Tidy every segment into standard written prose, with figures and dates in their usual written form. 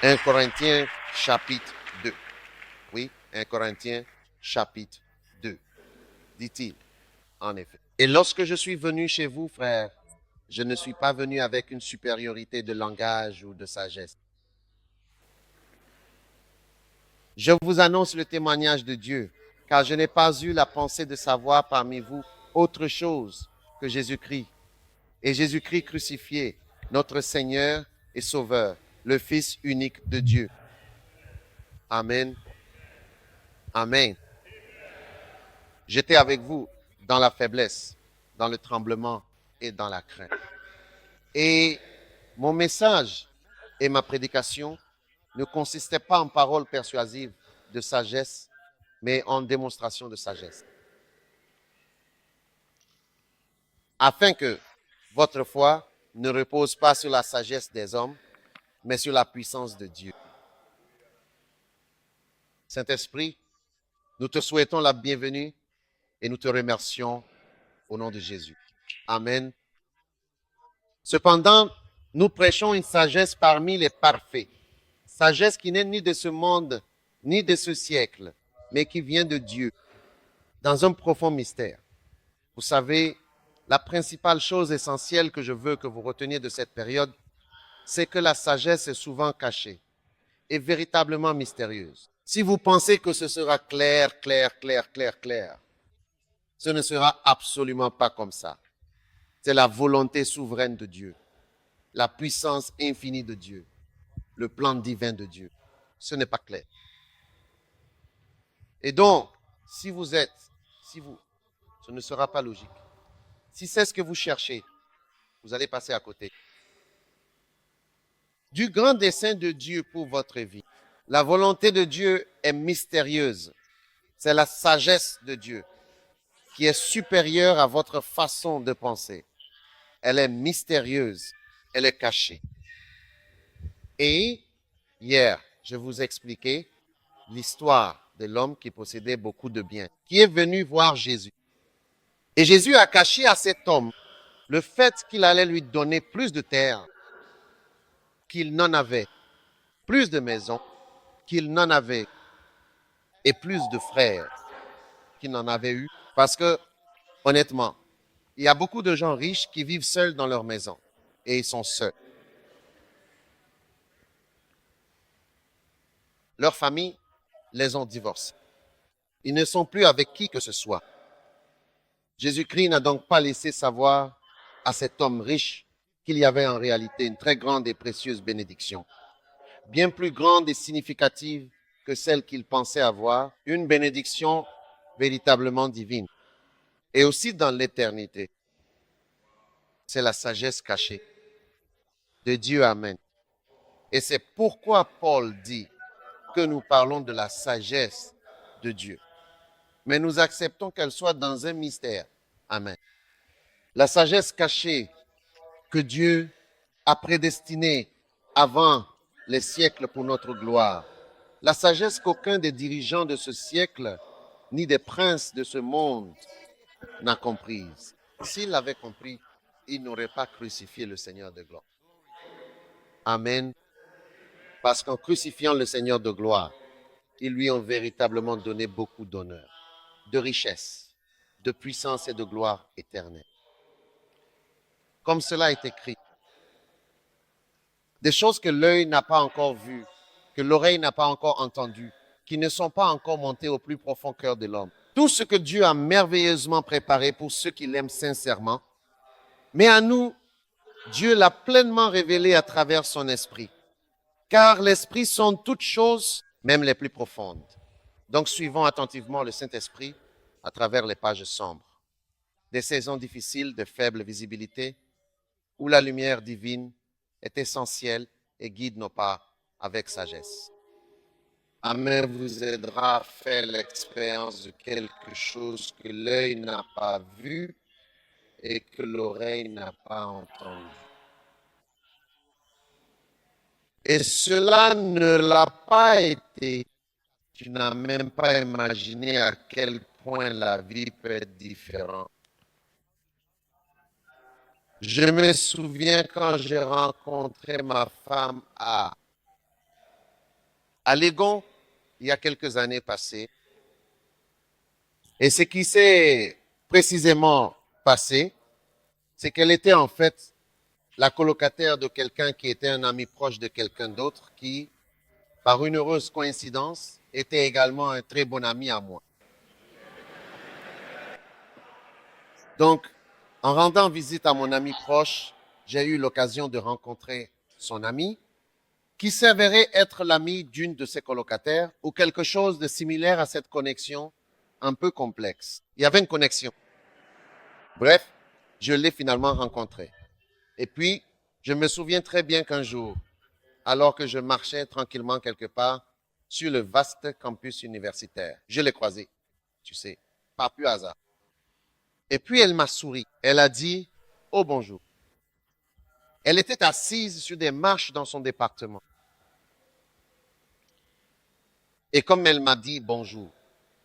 1 Corinthiens chapitre 2. Oui, 1 Corinthiens chapitre 2, dit-il, en effet. Et lorsque je suis venu chez vous, frères, je ne suis pas venu avec une supériorité de langage ou de sagesse. Je vous annonce le témoignage de Dieu, car je n'ai pas eu la pensée de savoir parmi vous autre chose que Jésus-Christ, et Jésus-Christ crucifié, notre Seigneur et Sauveur, le Fils unique de Dieu. Amen. Amen. J'étais avec vous dans la faiblesse, dans le tremblement et dans la crainte. Et mon message et ma prédication ne consistaient pas en paroles persuasives de sagesse, mais en démonstration de sagesse. Afin que votre foi ne repose pas sur la sagesse des hommes, mais sur la puissance de Dieu. Saint-Esprit, nous te souhaitons la bienvenue et nous te remercions au nom de Jésus. Amen. Cependant, nous prêchons une sagesse parmi les parfaits. Sagesse qui n'est ni de ce monde, ni de ce siècle, mais qui vient de Dieu, dans un profond mystère. Vous savez, la principale chose essentielle que je veux que vous reteniez de cette période, c'est que la sagesse est souvent cachée et véritablement mystérieuse. Si vous pensez que ce sera clair, ce ne sera absolument pas comme ça. C'est la volonté souveraine de Dieu, la puissance infinie de Dieu, le plan divin de Dieu. Ce n'est pas clair. Et donc, si vous, ce ne sera pas logique. Si c'est ce que vous cherchez, vous allez passer à côté du grand dessein de Dieu pour votre vie. La volonté de Dieu est mystérieuse. C'est la sagesse de Dieu qui est supérieure à votre façon de penser. Elle est mystérieuse, elle est cachée. Et hier, je vous expliquais l'histoire de l'homme qui possédait beaucoup de biens, qui est venu voir Jésus. Et Jésus a caché à cet homme le fait qu'il allait lui donner plus de terre qu'il n'en avait, plus de maisons qu'il n'en avait, et plus de frères qu'il n'en avait eu. Parce que, honnêtement, il y a beaucoup de gens riches qui vivent seuls dans leur maison, et ils sont seuls. Leurs familles les ont divorcés. Ils ne sont plus avec qui que ce soit. Jésus-Christ n'a donc pas laissé savoir à cet homme riche qu'il y avait en réalité une très grande et précieuse bénédiction, bien plus grande et significative que celle qu'il pensait avoir, une bénédiction véritablement divine. Et aussi dans l'éternité. C'est la sagesse cachée de Dieu. Amen. Et c'est pourquoi Paul dit que nous parlons de la sagesse de Dieu. Mais nous acceptons qu'elle soit dans un mystère. Amen. La sagesse cachée que Dieu a prédestinée avant les siècles pour notre gloire. La sagesse qu'aucun des dirigeants de ce siècle, ni des princes de ce monde, n'a comprise. S'il l'avait compris, il n'aurait pas crucifié le Seigneur de gloire. Amen. Parce qu'en crucifiant le Seigneur de gloire, ils lui ont véritablement donné beaucoup d'honneur, de richesse, de puissance et de gloire éternelle. Comme cela est écrit, des choses que l'œil n'a pas encore vues, que l'oreille n'a pas encore entendues, qui ne sont pas encore montées au plus profond cœur de l'homme. Tout ce que Dieu a merveilleusement préparé pour ceux qui l'aiment sincèrement, mais à nous, Dieu l'a pleinement révélé à travers son esprit. Car l'esprit sonde toutes choses, même les plus profondes. Donc, suivons attentivement le Saint-Esprit à travers les pages sombres. Des saisons difficiles de faible visibilité, où la lumière divine est essentielle et guide nos pas avec sagesse. Amen vous aidera à faire l'expérience de quelque chose que l'œil n'a pas vu et que l'oreille n'a pas entendu. Et cela ne l'a pas été. Tu n'as même pas imaginé à quel point la vie peut être différente. Je me souviens quand j'ai rencontré ma femme à Légon il y a quelques années passées. Et ce qui s'est précisément passé, c'est qu'elle était en fait la colocataire de quelqu'un qui était un ami proche de quelqu'un d'autre qui, par une heureuse coïncidence, était également un très bon ami à moi. Donc, en rendant visite à mon ami proche, j'ai eu l'occasion de rencontrer son ami, qui s'avérait être l'ami d'une de ses colocataires ou quelque chose de similaire à cette connexion un peu complexe. Il y avait une connexion. Bref, je l'ai finalement rencontré. Et puis, je me souviens très bien qu'un jour, alors que je marchais tranquillement quelque part sur le vaste campus universitaire, je l'ai croisée, tu sais, par pur hasard. Et puis, elle m'a souri. Elle a dit, oh bonjour. Elle était assise sur des marches dans son département. Et comme elle m'a dit bonjour,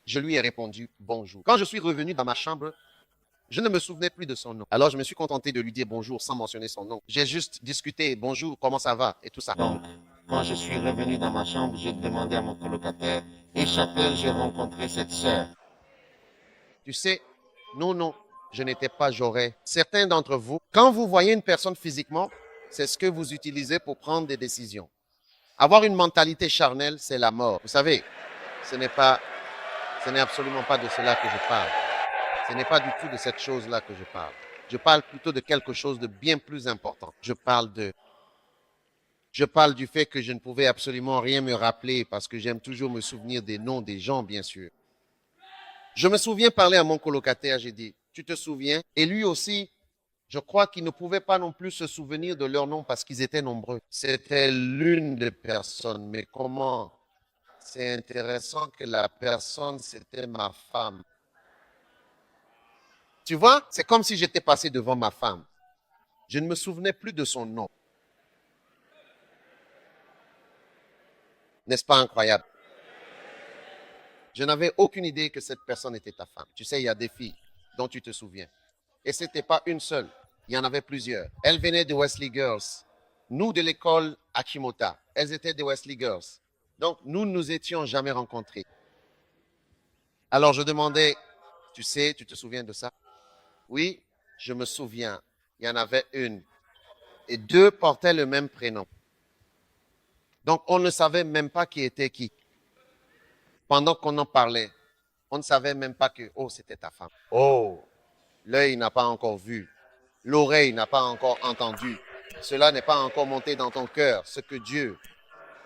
je lui ai répondu bonjour. Quand je suis revenu dans ma chambre, je ne me souvenais plus de son nom. Alors je me suis contenté de lui dire bonjour sans mentionner son nom. J'ai juste discuté bonjour, comment ça va et tout ça. Donc, quand je suis revenu dans ma chambre, j'ai demandé à mon colocataire et chapelle, j'ai rencontré cette sœur. Tu sais, non, je n'étais pas Jaurès. Certains d'entre vous, quand vous voyez une personne physiquement, c'est ce que vous utilisez pour prendre des décisions. Avoir une mentalité charnelle, c'est la mort. Vous savez, ce n'est absolument pas de cela que je parle. Ce n'est pas du tout de cette chose-là que je parle. Je parle plutôt de quelque chose de bien plus important. Je parle du fait que je ne pouvais absolument rien me rappeler parce que j'aime toujours me souvenir des noms des gens, bien sûr. Je me souviens parler à mon colocataire, j'ai dit, tu te souviens? Et lui aussi, je crois qu'il ne pouvait pas non plus se souvenir de leurs noms parce qu'ils étaient nombreux. C'était l'une des personnes, mais comment? C'est intéressant que la personne, c'était ma femme. Tu vois, c'est comme si j'étais passé devant ma femme. Je ne me souvenais plus de son nom. N'est-ce pas incroyable? Je n'avais aucune idée que cette personne était ta femme. Tu sais, il y a des filles dont tu te souviens. Et ce n'était pas une seule. Il y en avait plusieurs. Elles venaient de Wesley Girls. Nous, de l'école Akimota. Elles étaient de Wesley Girls. Donc, nous ne nous étions jamais rencontrés. Alors, je demandais, tu sais, tu te souviens de ça? Oui, je me souviens. Il y en avait une. Et deux portaient le même prénom. Donc, on ne savait même pas qui était qui. Pendant qu'on en parlait, on ne savait même pas que, oh, c'était ta femme. Oh, l'œil n'a pas encore vu. L'oreille n'a pas encore entendu. Cela n'est pas encore monté dans ton cœur, ce que Dieu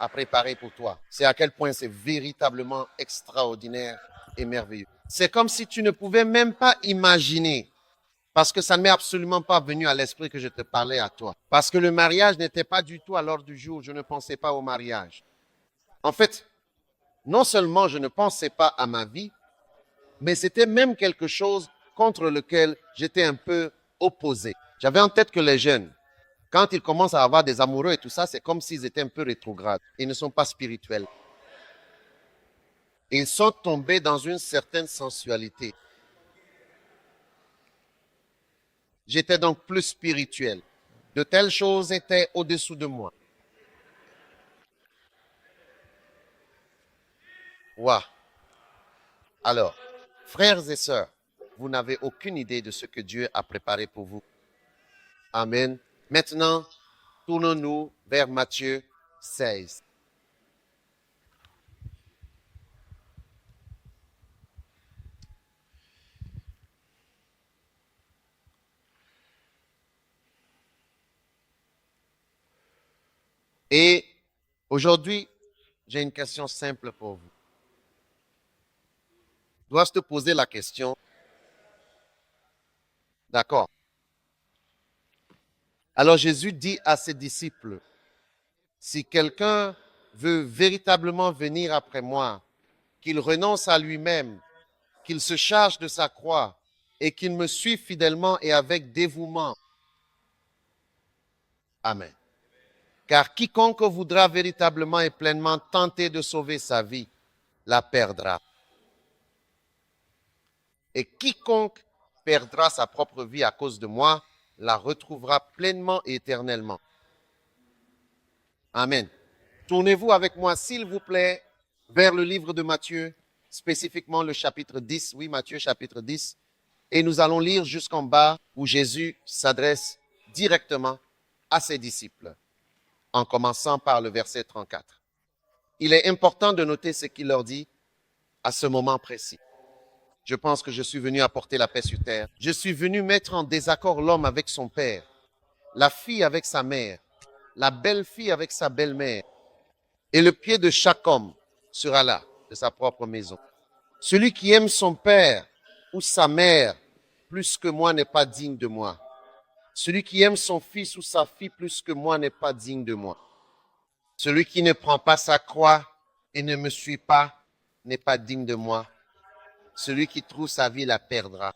a préparé pour toi. C'est à quel point c'est véritablement extraordinaire et merveilleux. C'est comme si tu ne pouvais même pas imaginer, parce que ça ne m'est absolument pas venu à l'esprit que je te parlais à toi. Parce que le mariage n'était pas du tout à l'ordre du jour. Je ne pensais pas au mariage. En fait, non seulement je ne pensais pas à ma vie, mais c'était même quelque chose contre lequel j'étais un peu opposé. J'avais en tête que les jeunes, quand ils commencent à avoir des amoureux et tout ça, c'est comme s'ils étaient un peu rétrogrades. Ils ne sont pas spirituels. Ils sont tombés dans une certaine sensualité. J'étais donc plus spirituel. De telles choses étaient au-dessous de moi. Waouh! Alors, frères et sœurs, vous n'avez aucune idée de ce que Dieu a préparé pour vous. Amen. Maintenant, tournons-nous vers Matthieu 16. Et aujourd'hui, j'ai une question simple pour vous. Dois-je te poser la question? D'accord. Alors Jésus dit à ses disciples, si quelqu'un veut véritablement venir après moi, qu'il renonce à lui-même, qu'il se charge de sa croix et qu'il me suive fidèlement et avec dévouement. Amen. Car quiconque voudra véritablement et pleinement tenter de sauver sa vie, la perdra. Et quiconque perdra sa propre vie à cause de moi, la retrouvera pleinement et éternellement. Amen. Tournez-vous avec moi, s'il vous plaît, vers le livre de Matthieu, spécifiquement le chapitre 10. Oui, Matthieu chapitre 10. Et nous allons lire jusqu'en bas où Jésus s'adresse directement à ses disciples, en commençant par le verset 34. Il est important de noter ce qu'il leur dit à ce moment précis. Je pense que je suis venu apporter la paix sur terre. Je suis venu mettre en désaccord l'homme avec son père, la fille avec sa mère, la belle-fille avec sa belle-mère. Et le pied de chaque homme sera là, de sa propre maison. Celui qui aime son père ou sa mère plus que moi n'est pas digne de moi. Celui qui aime son fils ou sa fille plus que moi n'est pas digne de moi. Celui qui ne prend pas sa croix et ne me suit pas n'est pas digne de moi. Celui qui trouve sa vie la perdra.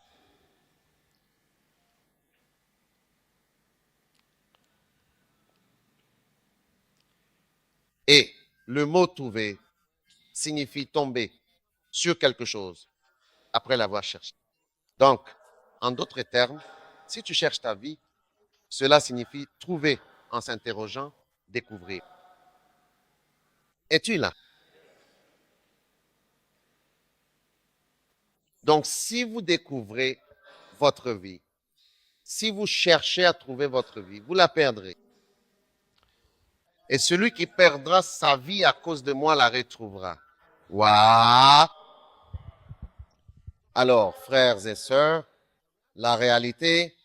Et le mot trouver signifie tomber sur quelque chose après l'avoir cherché. Donc, en d'autres termes, si tu cherches ta vie, cela signifie trouver en s'interrogeant, découvrir. Es-tu là? Donc, si vous découvrez votre vie, si vous cherchez à trouver votre vie, vous la perdrez. Et celui qui perdra sa vie à cause de moi la retrouvera. Waouh! Alors, frères et sœurs, la réalité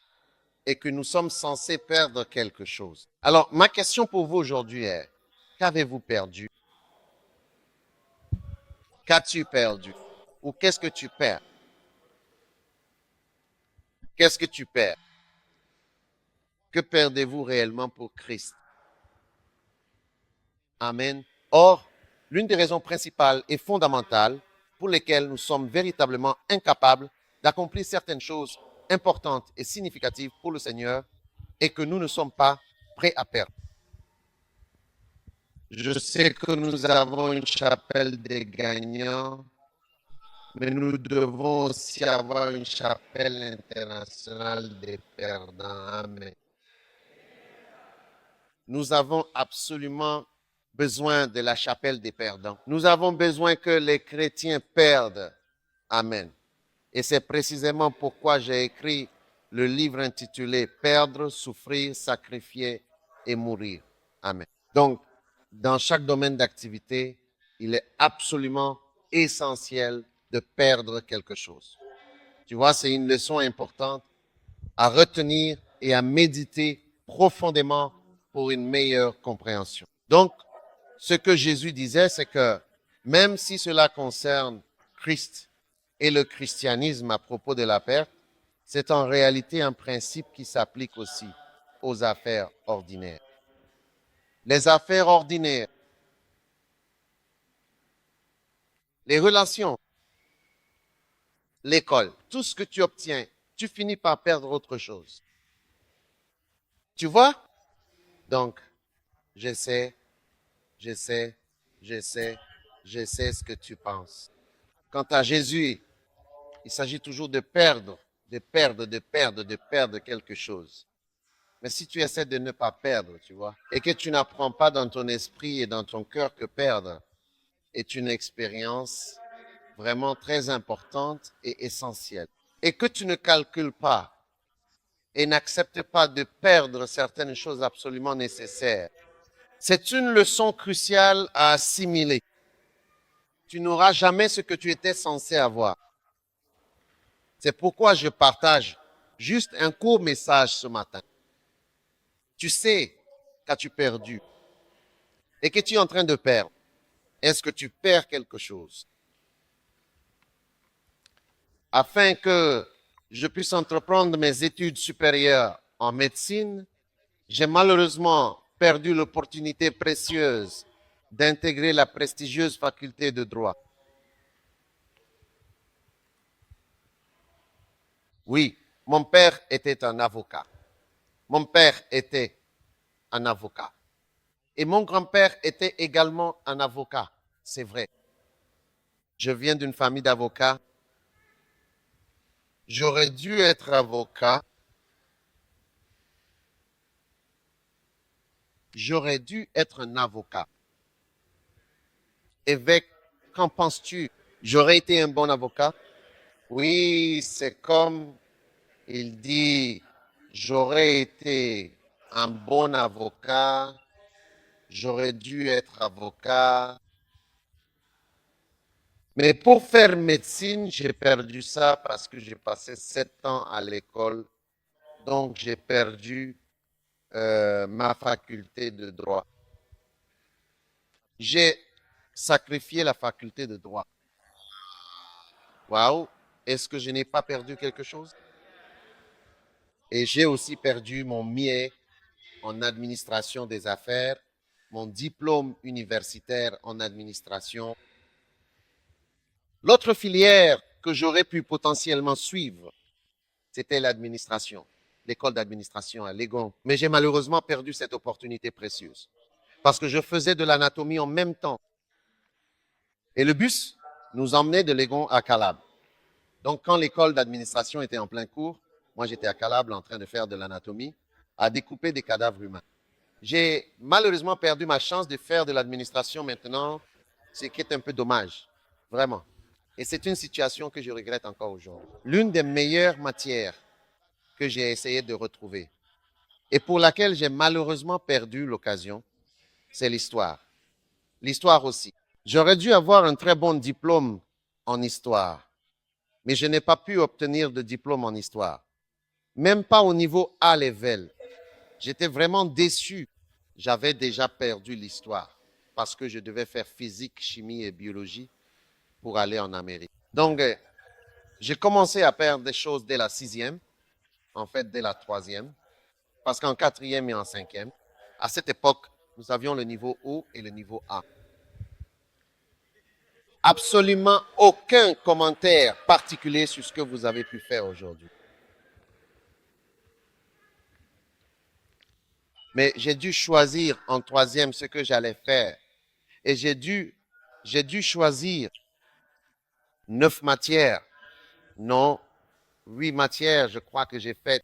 est que nous sommes censés perdre quelque chose. Alors, ma question pour vous aujourd'hui est, qu'avez-vous perdu? Qu'as-tu perdu? Ou qu'est-ce que tu perds? Qu'est-ce que tu perds? Que perdez-vous réellement pour Christ? Amen. Or, l'une des raisons principales et fondamentales pour lesquelles nous sommes véritablement incapables d'accomplir certaines choses importantes et significatives pour le Seigneur est que nous ne sommes pas prêts à perdre. Je sais que nous avons une chapelle des gagnants, mais nous devons aussi avoir une chapelle internationale des perdants. Amen. Nous avons absolument besoin de la chapelle des perdants. Nous avons besoin que les chrétiens perdent. Amen. Et c'est précisément pourquoi j'ai écrit le livre intitulé Perdre, souffrir, sacrifier et mourir. Amen. Donc, dans chaque domaine d'activité, il est absolument essentiel de perdre quelque chose. Tu vois, c'est une leçon importante à retenir et à méditer profondément pour une meilleure compréhension. Donc, ce que Jésus disait, c'est que même si cela concerne Christ et le christianisme à propos de la perte, c'est en réalité un principe qui s'applique aussi aux affaires ordinaires. Les affaires ordinaires, les relations, l'école, tout ce que tu obtiens, tu finis par perdre autre chose. Tu vois? Donc, j'essaie ce que tu penses. Quant à Jésus, il s'agit toujours de perdre quelque chose. Mais si tu essaies de ne pas perdre, tu vois, et que tu n'apprends pas dans ton esprit et dans ton cœur que perdre est une expérience vraiment très importante et essentielle, et que tu ne calcules pas et n'acceptes pas de perdre certaines choses absolument nécessaires, c'est une leçon cruciale à assimiler. Tu n'auras jamais ce que tu étais censé avoir. C'est pourquoi je partage juste un court message ce matin. Tu sais qu'as-tu perdu et que tu es en train de perdre. Est-ce que tu perds quelque chose? Afin que je puisse entreprendre mes études supérieures en médecine, j'ai malheureusement perdu l'opportunité précieuse d'intégrer la prestigieuse faculté de droit. Oui, mon père était un avocat. Mon père était un avocat. Et mon grand-père était également un avocat, c'est vrai. Je viens d'une famille d'avocats. J'aurais dû être avocat. J'aurais dû être un avocat. Évêque, qu'en penses-tu? J'aurais été un bon avocat? Oui, c'est comme il dit, j'aurais été un bon avocat, j'aurais dû être avocat. Mais pour faire médecine, j'ai perdu ça parce que j'ai passé 7 ans à l'école. Donc, j'ai perdu ma faculté de droit. J'ai sacrifié la faculté de droit. Waouh! Est-ce que je n'ai pas perdu quelque chose? Et j'ai aussi perdu mon MIE en administration des affaires, mon diplôme universitaire en administration. L'autre filière que j'aurais pu potentiellement suivre, c'était l'administration, l'école d'administration à Legon. Mais j'ai malheureusement perdu cette opportunité précieuse parce que je faisais de l'anatomie en même temps. Et le bus nous emmenait de Legon à Calabre. Donc, quand l'école d'administration était en plein cours, moi, j'étais à Calabre en train de faire de l'anatomie, à découper des cadavres humains. J'ai malheureusement perdu ma chance de faire de l'administration maintenant, ce qui est un peu dommage, vraiment. Et c'est une situation que je regrette encore aujourd'hui. L'une des meilleures matières que j'ai essayé de retrouver et pour laquelle j'ai malheureusement perdu l'occasion, c'est l'histoire. L'histoire aussi. J'aurais dû avoir un très bon diplôme en histoire, mais je n'ai pas pu obtenir de diplôme en histoire, même pas au niveau A level. J'étais vraiment déçu. J'avais déjà perdu l'histoire parce que je devais faire physique, chimie et biologie pour aller en Amérique. Donc, j'ai commencé à perdre des choses dès la sixième, en fait dès la troisième, parce qu'en quatrième et en cinquième, à cette époque, nous avions le niveau O et le niveau A. Absolument aucun commentaire particulier sur ce que vous avez pu faire aujourd'hui. Mais j'ai dû choisir en troisième ce que j'allais faire. Et j'ai dû choisir 9 matières. Non, 8 matières, je crois que j'ai fait.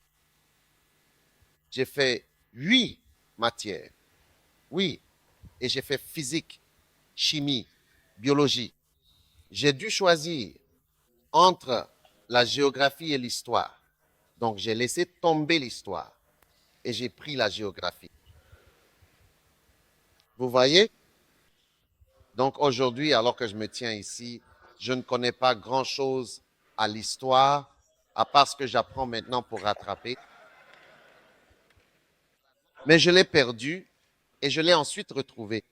J'ai fait 8 matières. Oui. Et j'ai fait physique, chimie, biologie. J'ai dû choisir entre la géographie et l'histoire. Donc, j'ai laissé tomber l'histoire et j'ai pris la géographie. Vous voyez? Donc, aujourd'hui, alors que je me tiens ici, je ne connais pas grand-chose à l'histoire, à part ce que j'apprends maintenant pour rattraper. Mais je l'ai perdu et je l'ai ensuite retrouvé.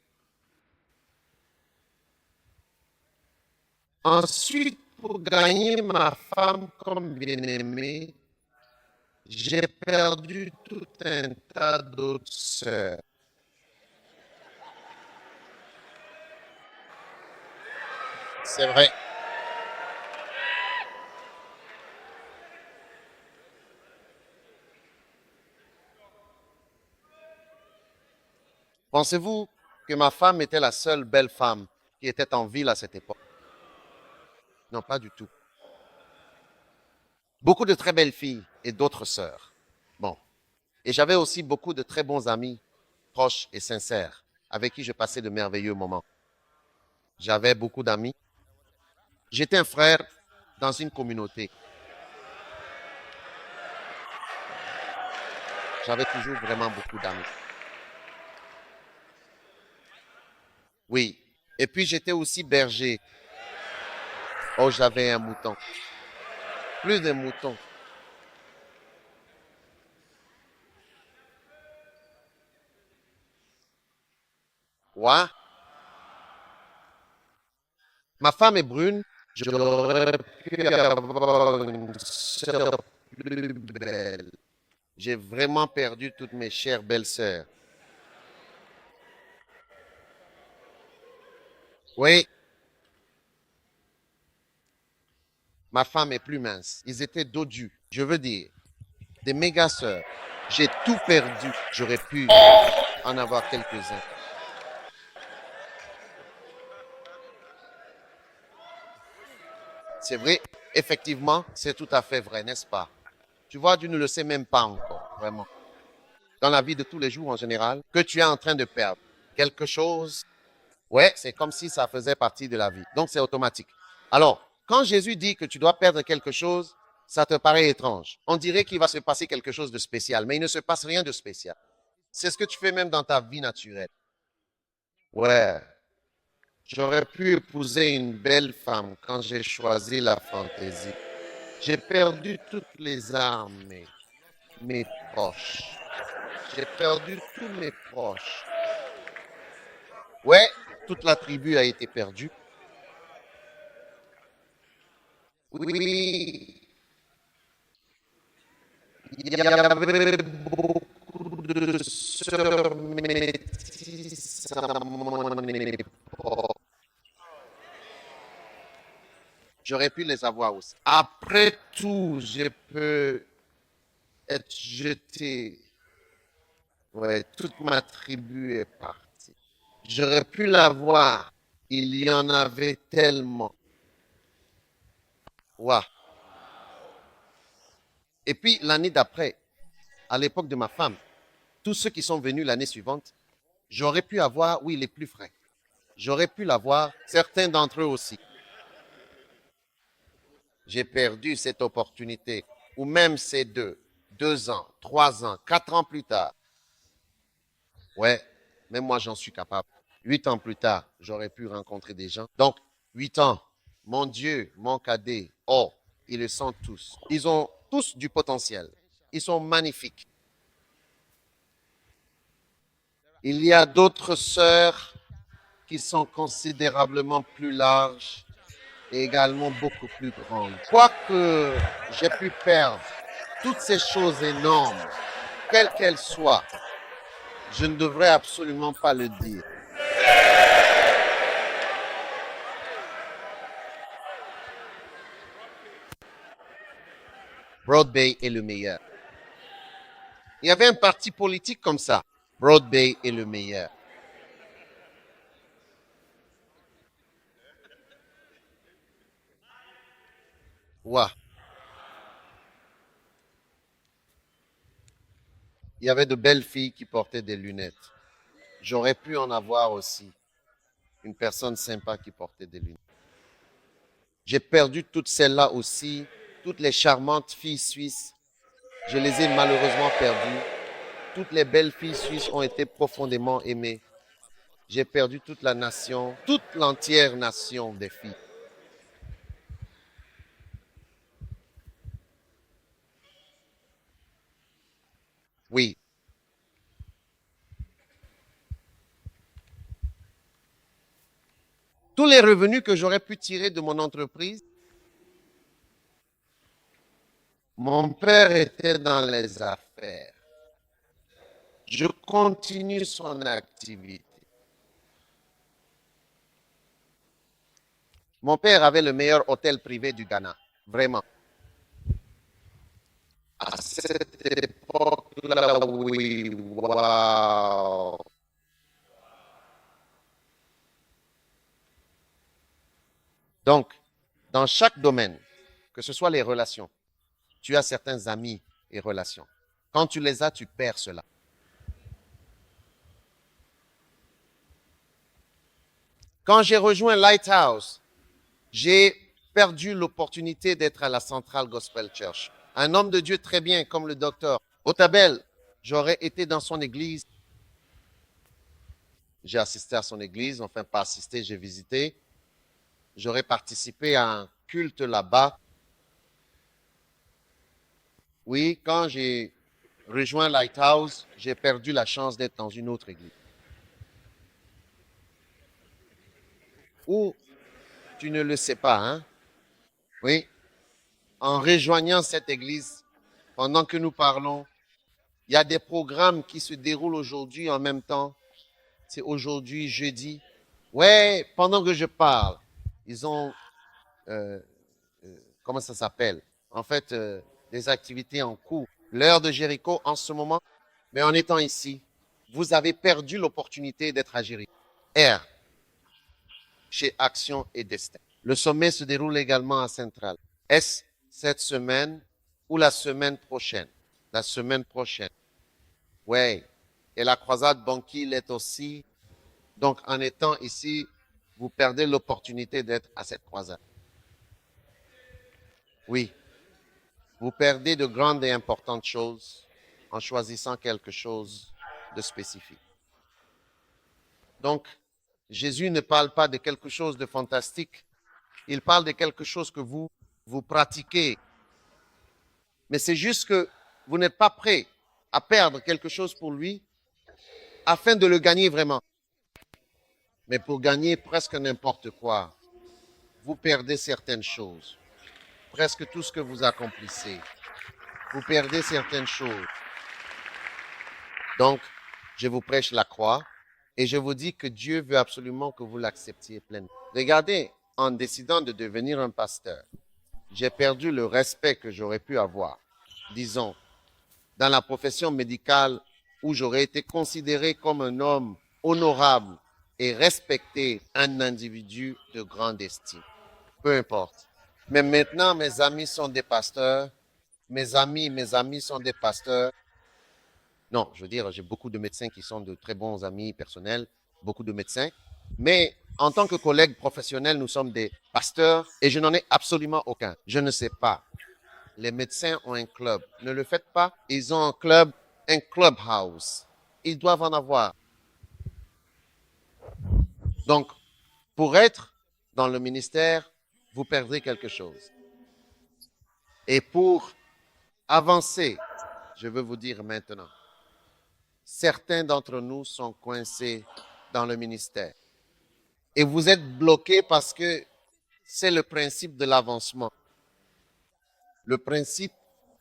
Ensuite, pour gagner ma femme comme bien-aimée, j'ai perdu tout un tas d'autres sœurs. C'est vrai. Pensez-vous que ma femme était la seule belle femme qui était en ville à cette époque? Non, pas du tout. Beaucoup de très belles filles et d'autres sœurs. Bon. Et j'avais aussi beaucoup de très bons amis, proches et sincères, avec qui je passais de merveilleux moments. J'avais beaucoup d'amis. J'étais un frère dans une communauté. J'avais toujours vraiment beaucoup d'amis. Oui. Et puis j'étais aussi berger. Oh, j'avais un mouton. Plus d'un mouton. Ouais. Ma femme est brune. J'aurais pu avoir une sœur plus belle. J'ai vraiment perdu toutes mes chères belles-sœurs. Oui, ma femme est plus mince. Ils étaient dodus. Je veux dire, des méga sœurs. J'ai tout perdu. J'aurais pu en avoir quelques-uns. C'est vrai, effectivement, c'est tout à fait vrai, n'est-ce pas? Tu vois, tu ne le sais même pas encore, vraiment. Dans la vie de tous les jours en général, que tu es en train de perdre quelque chose Ouais, c'est comme si ça faisait partie de la vie. Donc, c'est automatique. Alors, quand Jésus dit que tu dois perdre quelque chose, ça te paraît étrange. On dirait qu'il va se passer quelque chose de spécial, mais il ne se passe rien de spécial. C'est ce que tu fais même dans ta vie naturelle. Ouais, j'aurais pu épouser une belle femme quand j'ai choisi la fantaisie. J'ai perdu toutes les armes, mes proches. J'ai perdu tous mes proches. Ouais, toute la tribu a été perdue. Oui, il y avait beaucoup de sœurs métisses à mon époque. J'aurais pu les avoir aussi. Après tout, je peux être jeté. Ouais, toute ma tribu est partie. J'aurais pu l'avoir. Il y en avait tellement. Waouh. Et puis l'année d'après, à l'époque de ma femme, tous ceux qui sont venus l'année suivante, j'aurais pu avoir, oui, les plus frais. J'aurais pu l'avoir, certains d'entre eux aussi. J'ai perdu cette opportunité, ou même ces 2 ans, 3 ans, 4 ans plus tard. Ouais, même moi j'en suis capable. 8 ans plus tard, j'aurais pu rencontrer des gens. Donc, 8 ans, mon Dieu, mon cadet, oh, ils le sont tous. Ils ont tous du potentiel. Ils sont magnifiques. Il y a d'autres sœurs qui sont considérablement plus larges et également beaucoup plus grandes. Quoique j'ai pu perdre toutes ces choses énormes, quelles qu'elles soient, je ne devrais absolument pas le dire. Broad Bay est le meilleur. Il y avait un parti politique comme ça. Broad Bay est le meilleur. Ouah. Il y avait de belles filles qui portaient des lunettes. J'aurais pu en avoir aussi. Une personne sympa qui portait des lunettes. J'ai perdu toutes celles-là aussi. Toutes les charmantes filles suisses. Je les ai malheureusement perdues. Toutes les belles filles suisses ont été profondément aimées. J'ai perdu toute la nation, toute l'entière nation des filles. Oui. Tous les revenus que j'aurais pu tirer de mon entreprise, mon père était dans les affaires. Je continue son activité. Mon père avait le meilleur hôtel privé du Ghana, vraiment. À cette époque-là, oui, wow. Donc, dans chaque domaine, que ce soit les relations, tu as certains amis et relations. Quand tu les as, tu perds cela. Quand j'ai rejoint Lighthouse, j'ai perdu l'opportunité d'être à la Central Gospel Church. Un homme de Dieu très bien, comme le docteur Otabel, j'aurais été dans son église. J'ai assisté à son église, enfin pas assisté, j'ai visité. J'aurais participé à un culte là-bas. Oui, quand j'ai rejoint Lighthouse, j'ai perdu la chance d'être dans une autre église. Ou tu ne le sais pas, hein? Oui, en rejoignant cette église, pendant que nous parlons, il y a des programmes qui se déroulent aujourd'hui en même temps. C'est aujourd'hui, jeudi. Ouais, pendant que je parle, ils ont, euh, comment ça s'appelle? En fait, des activités en cours. L'heure de Jéricho en ce moment, mais en étant ici, vous avez perdu l'opportunité d'être à Jéricho. R, chez Action et Destin. Le sommet se déroule également à Centrale. Est-ce cette semaine ou la semaine prochaine? La semaine prochaine. Oui. Et la croisade Banquille est aussi Donc, en étant ici, vous perdez l'opportunité d'être à cette croisade. Oui, vous perdez de grandes et importantes choses en choisissant quelque chose de spécifique. Donc, Jésus ne parle pas de quelque chose de fantastique. Il parle de quelque chose que vous pratiquez. Mais c'est juste que vous n'êtes pas prêt à perdre quelque chose pour lui afin de le gagner vraiment. Mais pour gagner presque n'importe quoi, vous perdez certaines choses. Presque tout ce que vous accomplissez. Vous perdez certaines choses. Donc, je vous prêche la croix et je vous dis que Dieu veut absolument que vous l'acceptiez pleinement. Regardez, en décidant de devenir un pasteur, j'ai perdu le respect que j'aurais pu avoir, disons, dans la profession médicale où j'aurais été considéré comme un homme honorable et respecté, un individu de grande estime. Peu importe. Mais maintenant, mes amis sont des pasteurs. Mes amis sont des pasteurs. Non, je veux dire, j'ai beaucoup de médecins qui sont de très bons amis personnels, beaucoup de médecins. Mais en tant que collègues professionnels, nous sommes des pasteurs et je n'en ai absolument aucun. Je ne sais pas. Les médecins ont un club. Ne le faites pas. Ils ont un clubhouse. Ils doivent en avoir. Donc, pour être dans le ministère, vous perdrez quelque chose. Et pour avancer, je veux vous dire maintenant, certains d'entre nous sont coincés dans le ministère. Et vous êtes bloqués parce que c'est le principe de l'avancement. Le principe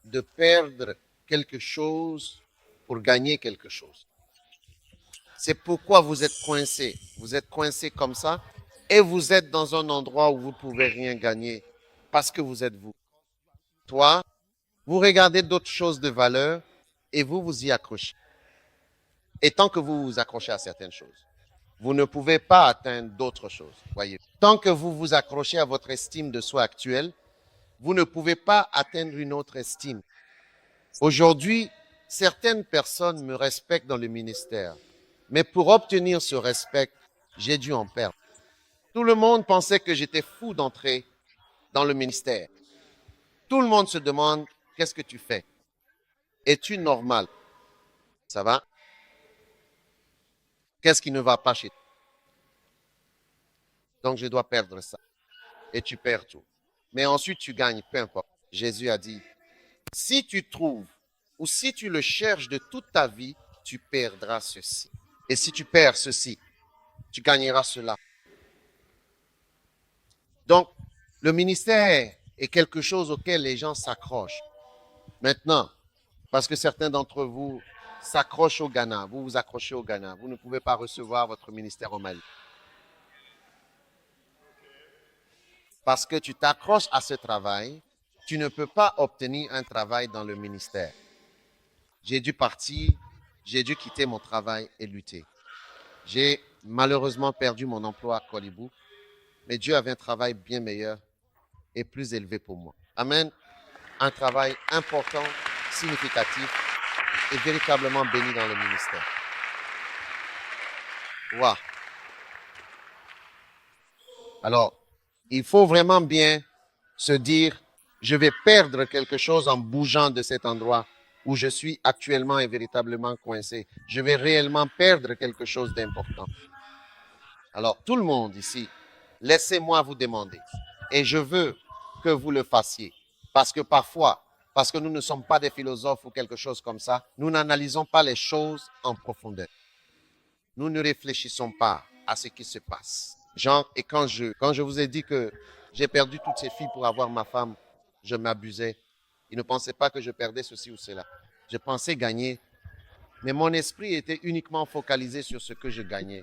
de perdre quelque chose pour gagner quelque chose. C'est pourquoi vous êtes coincés. Vous êtes coincés comme ça et vous êtes dans un endroit où vous ne pouvez rien gagner parce que vous êtes vous. Toi, vous regardez d'autres choses de valeur et vous vous y accrochez. Et tant que vous vous accrochez à certaines choses, vous ne pouvez pas atteindre d'autres choses, voyez. Tant que vous vous accrochez à votre estime de soi actuelle, vous ne pouvez pas atteindre une autre estime. Aujourd'hui, certaines personnes me respectent dans le ministère, mais pour obtenir ce respect, j'ai dû en perdre. Tout le monde pensait que j'étais fou d'entrer dans le ministère. Tout le monde se demande, qu'est-ce que tu fais? Es-tu normal? Ça va? Qu'est-ce qui ne va pas chez toi? Donc je dois perdre ça. Et tu perds tout. Mais ensuite tu gagnes, peu importe. Jésus a dit, si tu trouves ou si tu le cherches de toute ta vie, tu perdras ceci. Et si tu perds ceci, tu gagneras cela. Donc, le ministère est quelque chose auquel les gens s'accrochent. Maintenant, parce que certains d'entre vous s'accrochent au Ghana, vous vous accrochez au Ghana, vous ne pouvez pas recevoir votre ministère au Mali. Parce que tu t'accroches à ce travail, tu ne peux pas obtenir un travail dans le ministère. J'ai dû partir, j'ai dû quitter mon travail et lutter. J'ai malheureusement perdu mon emploi à Kolibou, mais Dieu avait un travail bien meilleur et plus élevé pour moi. Amen. Un travail important, significatif et véritablement béni dans le ministère. Wow. Alors, il faut vraiment bien se dire, je vais perdre quelque chose en bougeant de cet endroit où je suis actuellement et véritablement coincé. Je vais réellement perdre quelque chose d'important. Alors, tout le monde ici, laissez-moi vous demander, et je veux que vous le fassiez, parce que parfois, parce que nous ne sommes pas des philosophes ou quelque chose comme ça, nous n'analysons pas les choses en profondeur. Nous ne réfléchissons pas à ce qui se passe. Genre, et quand je vous ai dit que j'ai perdu toutes ces filles pour avoir ma femme, je m'abusais. Ils ne pensaient pas que je perdais ceci ou cela. Je pensais gagner, mais mon esprit était uniquement focalisé sur ce que je gagnais.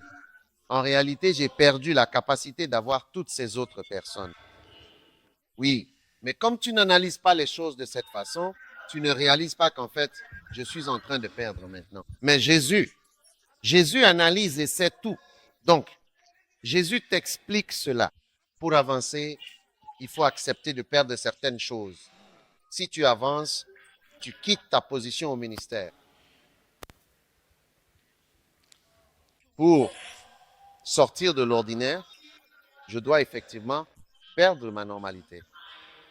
En réalité, j'ai perdu la capacité d'avoir toutes ces autres personnes. Oui, mais comme tu n'analyses pas les choses de cette façon, tu ne réalises pas qu'en fait, je suis en train de perdre maintenant. Mais Jésus analyse et sait tout. Donc, Jésus t'explique cela. Pour avancer, il faut accepter de perdre certaines choses. Si tu avances, tu quittes ta position au ministère. Pour sortir de l'ordinaire, je dois effectivement perdre ma normalité.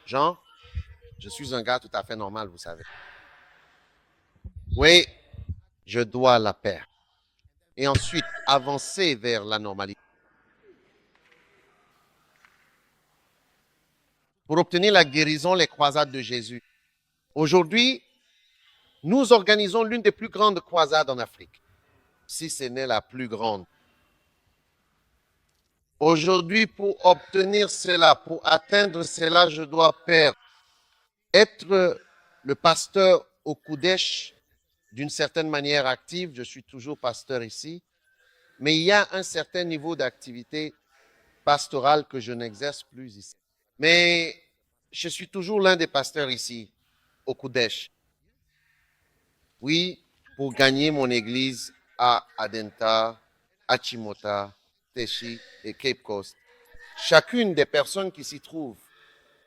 Jean, je suis un gars tout à fait normal, vous savez. Oui, je dois la perdre. Et ensuite, avancer vers la normalité. Pour obtenir la guérison, les croisades de Jésus. Aujourd'hui, nous organisons l'une des plus grandes croisades en Afrique, si ce n'est la plus grande. Aujourd'hui, pour obtenir cela, pour atteindre cela, je dois perdre. Être le pasteur au Koudèche, d'une certaine manière active, je suis toujours pasteur ici, mais il y a un certain niveau d'activité pastorale que je n'exerce plus ici. Mais je suis toujours l'un des pasteurs ici, au Koudèche. Oui, pour gagner mon église à Adenta, Achimota, Teshi et Cape Coast. Chacune des personnes qui s'y trouvent,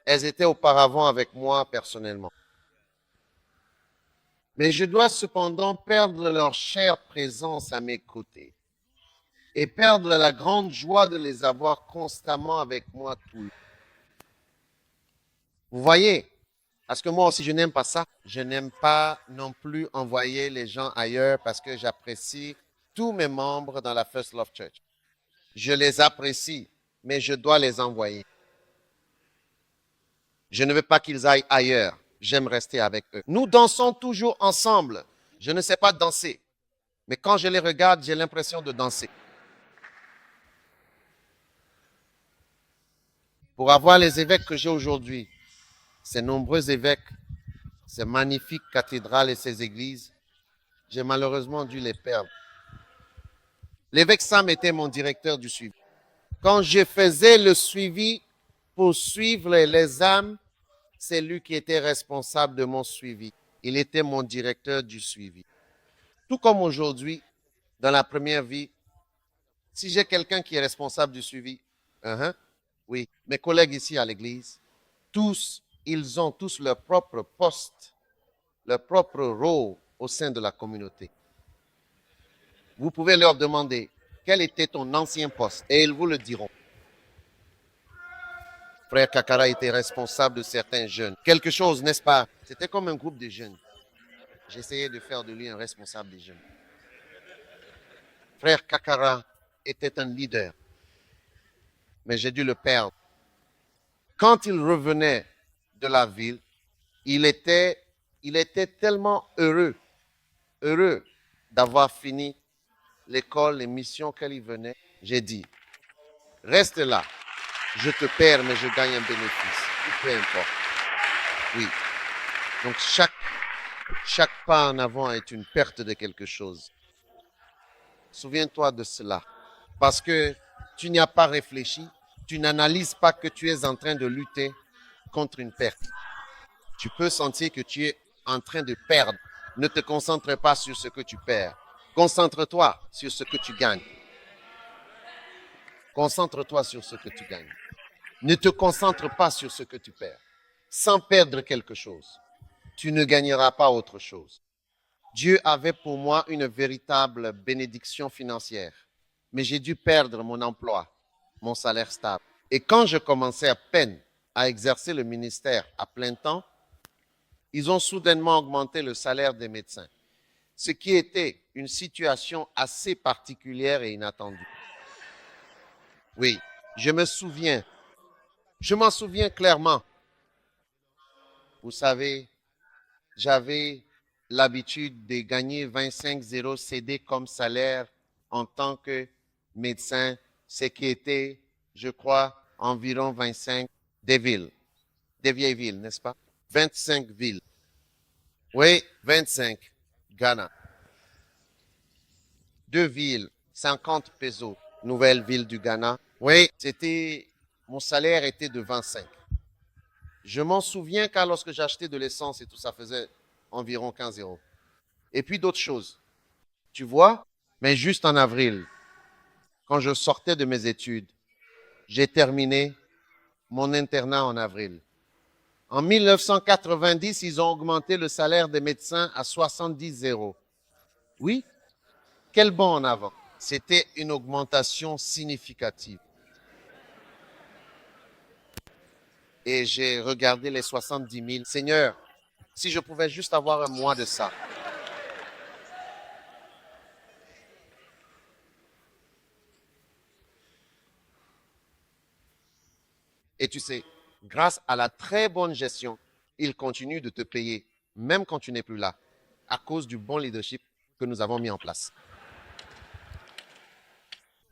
elles étaient auparavant avec moi personnellement. Mais je dois cependant perdre leur chère présence à mes côtés et perdre la grande joie de les avoir constamment avec moi tout le temps. Vous voyez, parce que moi aussi je n'aime pas ça. Je n'aime pas non plus envoyer les gens ailleurs parce que j'apprécie tous mes membres dans la First Love Church. Je les apprécie, mais je dois les envoyer. Je ne veux pas qu'ils aillent ailleurs. J'aime rester avec eux. Nous dansons toujours ensemble. Je ne sais pas danser, mais quand je les regarde, j'ai l'impression de danser. Pour avoir les évêques que j'ai aujourd'hui, ces nombreux évêques, ces magnifiques cathédrales et ces églises, j'ai malheureusement dû les perdre. L'évêque Sam était mon directeur du suivi. Quand je faisais le suivi pour suivre les âmes, c'est lui qui était responsable de mon suivi. Il était mon directeur du suivi. Tout comme aujourd'hui, dans la première vie, si j'ai quelqu'un qui est responsable du suivi, oui, mes collègues ici à l'église, tous, ils ont tous leur propre poste, leur propre rôle au sein de la communauté. Vous pouvez leur demander quel était ton ancien poste et ils vous le diront. Frère Kakara était responsable de certains jeunes. Quelque chose, n'est-ce pas? C'était comme un groupe de jeunes. J'essayais de faire de lui un responsable des jeunes. Frère Kakara était un leader, mais j'ai dû le perdre. Quand il revenait de la ville, il était tellement heureux d'avoir fini l'école, les missions qu'elle y venait. J'ai dit, reste là, je te perds, mais je gagne un bénéfice, peu importe. Oui. Donc chaque pas en avant est une perte de quelque chose. Souviens-toi de cela, parce que tu n'y as pas réfléchi, tu n'analyses pas que tu es en train de lutter contre une perte. Tu peux sentir que tu es en train de perdre. Ne te concentre pas sur ce que tu perds. Concentre-toi sur ce que tu gagnes. Concentre-toi sur ce que tu gagnes. Ne te concentre pas sur ce que tu perds. Sans perdre quelque chose, tu ne gagneras pas autre chose. Dieu avait pour moi une véritable bénédiction financière, mais j'ai dû perdre mon emploi, mon salaire stable. Et quand je commençais à peine à exercer le ministère à plein temps, ils ont soudainement augmenté le salaire des médecins, ce qui était une situation assez particulière et inattendue. Oui, je m'en souviens clairement. Vous savez, j'avais l'habitude de gagner 25 CD comme salaire en tant que médecin, ce qui était, je crois, environ 25 des villes, des vieilles villes, n'est-ce pas? 25 villes. Oui, 25, Ghana. 2 villes, 50 pesos, nouvelle ville du Ghana. Oui, mon salaire était de 25. Je m'en souviens car lorsque j'achetais de l'essence et tout, ça faisait environ 15 euros. Et puis d'autres choses. Tu vois, mais juste en avril, quand je sortais de mes études, j'ai terminé mon internat en avril. En 1990, ils ont augmenté le salaire des médecins à 70 euros. Oui, quel bond en avant. C'était une augmentation significative. Et j'ai regardé les 70 000. Seigneur, si je pouvais juste avoir un mois de ça. Et tu sais, grâce à la très bonne gestion, il continue de te payer, même quand tu n'es plus là, à cause du bon leadership que nous avons mis en place.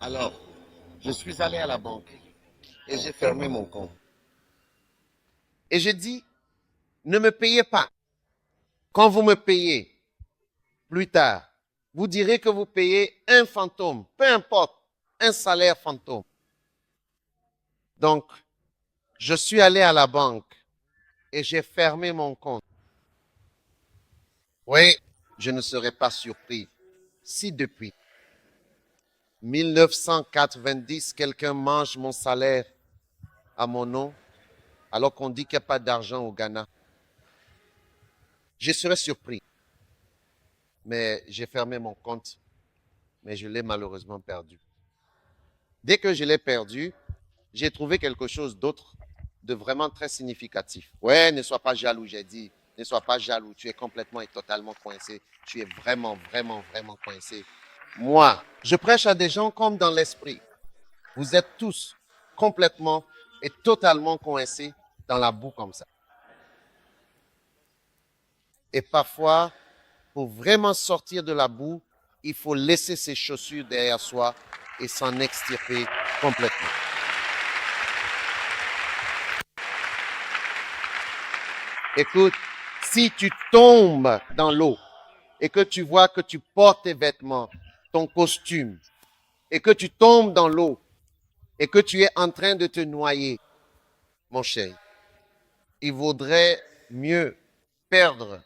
Alors, je suis allé à la banque et j'ai fermé mon compte. Et j'ai dit, ne me payez pas. Quand vous me payez plus tard, vous direz que vous payez un fantôme, peu importe, un salaire fantôme. Donc, je suis allé à la banque et j'ai fermé mon compte. Oui, je ne serais pas surpris si depuis 1990, quelqu'un mange mon salaire à mon nom, alors qu'on dit qu'il n'y a pas d'argent au Ghana. Je serais surpris. Mais j'ai fermé mon compte, mais je l'ai malheureusement perdu. Dès que je l'ai perdu, j'ai trouvé quelque chose d'autre de vraiment très significatif. Ouais, ne sois pas jaloux, j'ai dit. Ne sois pas jaloux. Tu es complètement et totalement coincé. Tu es vraiment, vraiment, vraiment coincé. Moi, je prêche à des gens comme dans l'esprit. Vous êtes tous complètement et totalement coincés dans la boue comme ça. Et parfois, pour vraiment sortir de la boue, il faut laisser ses chaussures derrière soi et s'en extirper complètement. Écoute, si tu tombes dans l'eau et que tu vois que tu portes tes vêtements, ton costume, et que tu tombes dans l'eau et que tu es en train de te noyer, mon cher, il vaudrait mieux perdre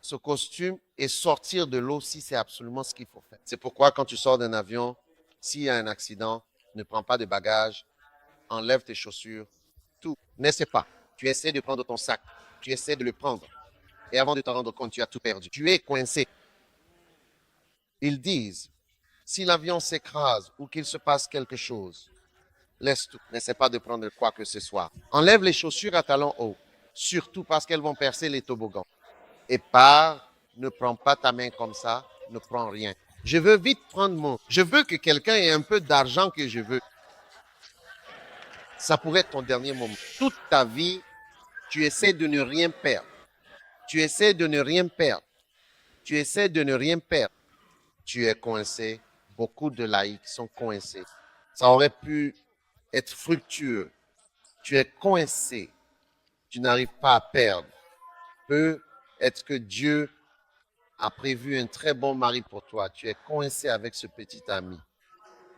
ce costume et sortir de l'eau si c'est absolument ce qu'il faut faire. C'est pourquoi quand tu sors d'un avion, s'il y a un accident, ne prends pas de bagages, enlève tes chaussures, tout. N'essaie pas. Tu essaies de prendre ton sac, tu essaies de le prendre. Et avant de t'en rendre compte, tu as tout perdu. Tu es coincé. Ils disent, si l'avion s'écrase ou qu'il se passe quelque chose, laisse tout. N'essaie pas de prendre quoi que ce soit. Enlève les chaussures à talons hauts, surtout parce qu'elles vont percer les toboggans. Et pars, ne prends pas ta main comme ça, ne prends rien. Je veux vite prendre Je veux que quelqu'un ait un peu d'argent que je veux. Ça pourrait être ton dernier moment. Toute ta vie, tu essaies de ne rien perdre. Tu essaies de ne rien perdre. Tu essaies de ne rien perdre. Tu es coincé. Beaucoup de laïcs sont coincés. Ça aurait pu être fructueux. Tu es coincé. Tu n'arrives pas à perdre. Peut-être que Dieu a prévu un très bon mari pour toi. Tu es coincé avec ce petit ami.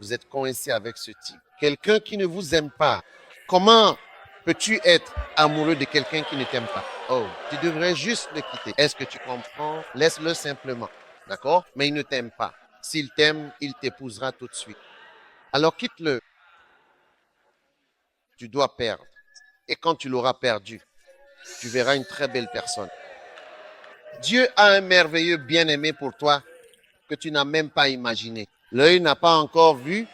Vous êtes coincé avec ce type. Quelqu'un qui ne vous aime pas. Comment peux-tu être amoureux de quelqu'un qui ne t'aime pas? Oh, tu devrais juste le quitter. Est-ce que tu comprends? Laisse-le simplement. D'accord? Mais il ne t'aime pas. S'il t'aime, il t'épousera tout de suite. Alors quitte-le. Tu dois perdre. Et quand tu l'auras perdu, tu verras une très belle personne. Dieu a un merveilleux bien-aimé pour toi que tu n'as même pas imaginé. L'œil n'a pas encore vu,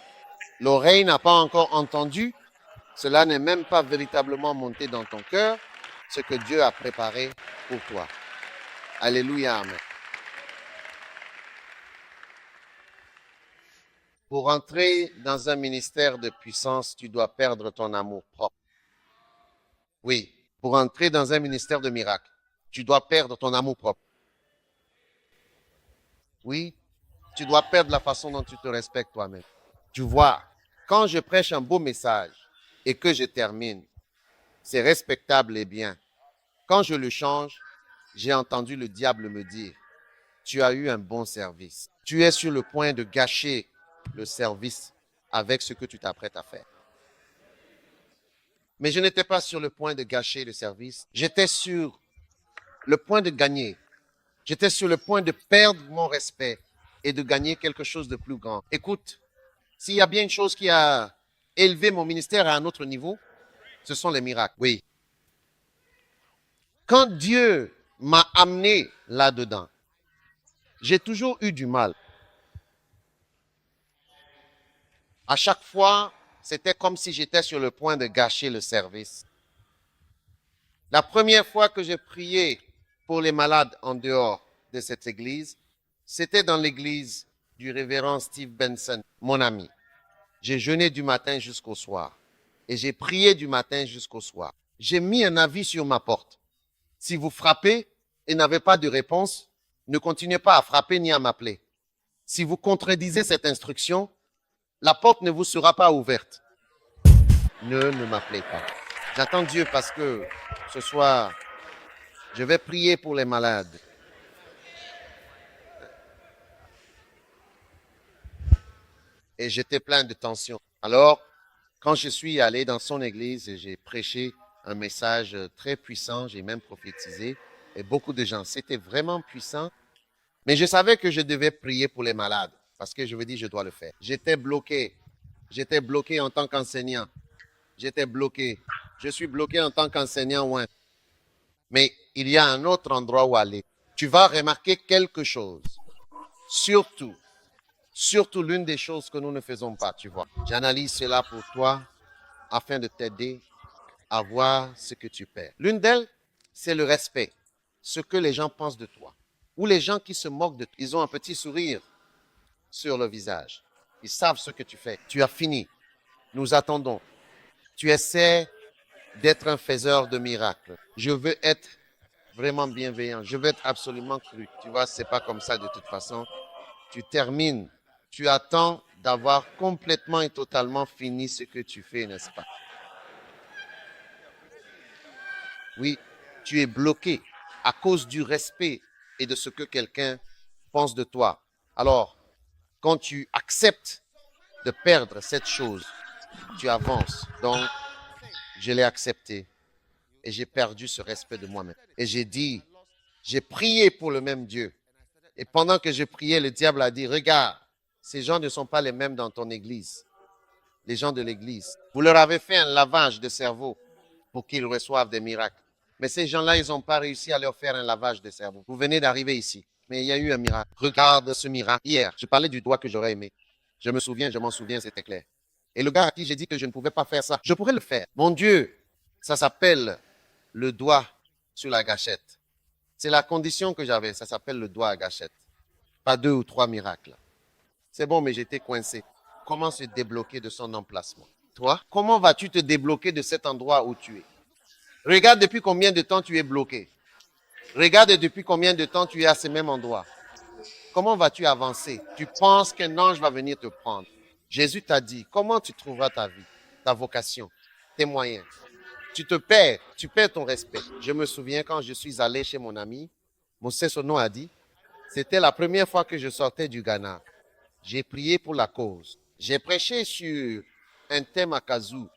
l'oreille n'a pas encore entendu, cela n'est même pas véritablement monté dans ton cœur, ce que Dieu a préparé pour toi. Alléluia, amen. Pour entrer dans un ministère de puissance, tu dois perdre ton amour propre. Oui, pour entrer dans un ministère de miracle, tu dois perdre ton amour propre. Oui, tu dois perdre la façon dont tu te respectes toi-même. Tu vois, quand je prêche un beau message et que je termine, c'est respectable et bien. Quand je le change, j'ai entendu le diable me dire, tu as eu un bon service. Tu es sur le point de gâcher le service avec ce que tu t'apprêtes à faire. Mais je n'étais pas sur le point de gâcher le service. J'étais sur le point de gagner. J'étais sur le point de perdre mon respect et de gagner quelque chose de plus grand. Écoute, s'il y a bien une chose qui a élevé mon ministère à un autre niveau, ce sont les miracles. Oui. Quand Dieu m'a amené là-dedans, j'ai toujours eu du mal. À chaque fois, c'était comme si j'étais sur le point de gâcher le service. La première fois que j'ai prié pour les malades en dehors de cette église, c'était dans l'église du révérend Steve Benson, mon ami. J'ai jeûné du matin jusqu'au soir et j'ai prié du matin jusqu'au soir. J'ai mis un avis sur ma porte. Si vous frappez et n'avez pas de réponse, ne continuez pas à frapper ni à m'appeler. Si vous contredisez cette instruction, la porte ne vous sera pas ouverte. Ne m'appelez pas. J'attends Dieu parce que ce soir, je vais prier pour les malades. Et j'étais plein de tension. Alors, quand je suis allé dans son église et j'ai prêché un message très puissant, j'ai même prophétisé, et beaucoup de gens, c'était vraiment puissant. Mais je savais que je devais prier pour les malades, parce que je me dis, je dois le faire. J'étais bloqué en tant qu'enseignant. J'étais bloqué. Je suis bloqué en tant qu'enseignant, ouais. Mais il y a un autre endroit où aller. Tu vas remarquer quelque chose. Surtout l'une des choses que nous ne faisons pas, tu vois. J'analyse cela pour toi afin de t'aider à voir ce que tu perds. L'une d'elles, c'est le respect. Ce que les gens pensent de toi. Ou les gens qui se moquent de toi. Ils ont un petit sourire sur le visage. Ils savent ce que tu fais. Tu as fini. Nous attendons. Tu essaies d'être un faiseur de miracles. Je veux être vraiment bienveillant. Je veux être absolument cru. Tu vois, c'est pas comme ça de toute façon. Tu termines. Tu attends d'avoir complètement et totalement fini ce que tu fais, n'est-ce pas? Oui, tu es bloqué à cause du respect et de ce que quelqu'un pense de toi. Alors, quand tu acceptes de perdre cette chose, tu avances. Donc, je l'ai accepté et j'ai perdu ce respect de moi-même. Et j'ai prié pour le même Dieu. Et pendant que je priais, le diable a dit, regarde, ces gens ne sont pas les mêmes dans ton église. Les gens de l'église. Vous leur avez fait un lavage de cerveau pour qu'ils reçoivent des miracles. Mais ces gens-là, ils n'ont pas réussi à leur faire un lavage de cerveau. Vous venez d'arriver ici, mais il y a eu un miracle. Regarde ce miracle. Hier, je parlais du doigt que j'aurais aimé. Je m'en souviens, c'était clair. Et le gars à qui j'ai dit que je ne pouvais pas faire ça, je pourrais le faire. Mon Dieu, ça s'appelle le doigt sur la gâchette. C'est la condition que j'avais, ça s'appelle le doigt à gâchette. Pas 2 ou 3 miracles. C'est bon, mais j'étais coincé. Comment se débloquer de son emplacement? Toi, comment vas-tu te débloquer de cet endroit où tu es? Regarde depuis combien de temps tu es bloqué. Regarde depuis combien de temps tu es à ce même endroit. Comment vas-tu avancer? Tu penses qu'un ange va venir te prendre. Jésus t'a dit, comment tu trouveras ta vie, ta vocation, tes moyens? Tu perds ton respect. Je me souviens quand je suis allé chez mon ami, Moses Sono a dit, c'était la première fois que je sortais du Ghana. J'ai prié pour la cause. J'ai prêché sur un thème à Kazoo.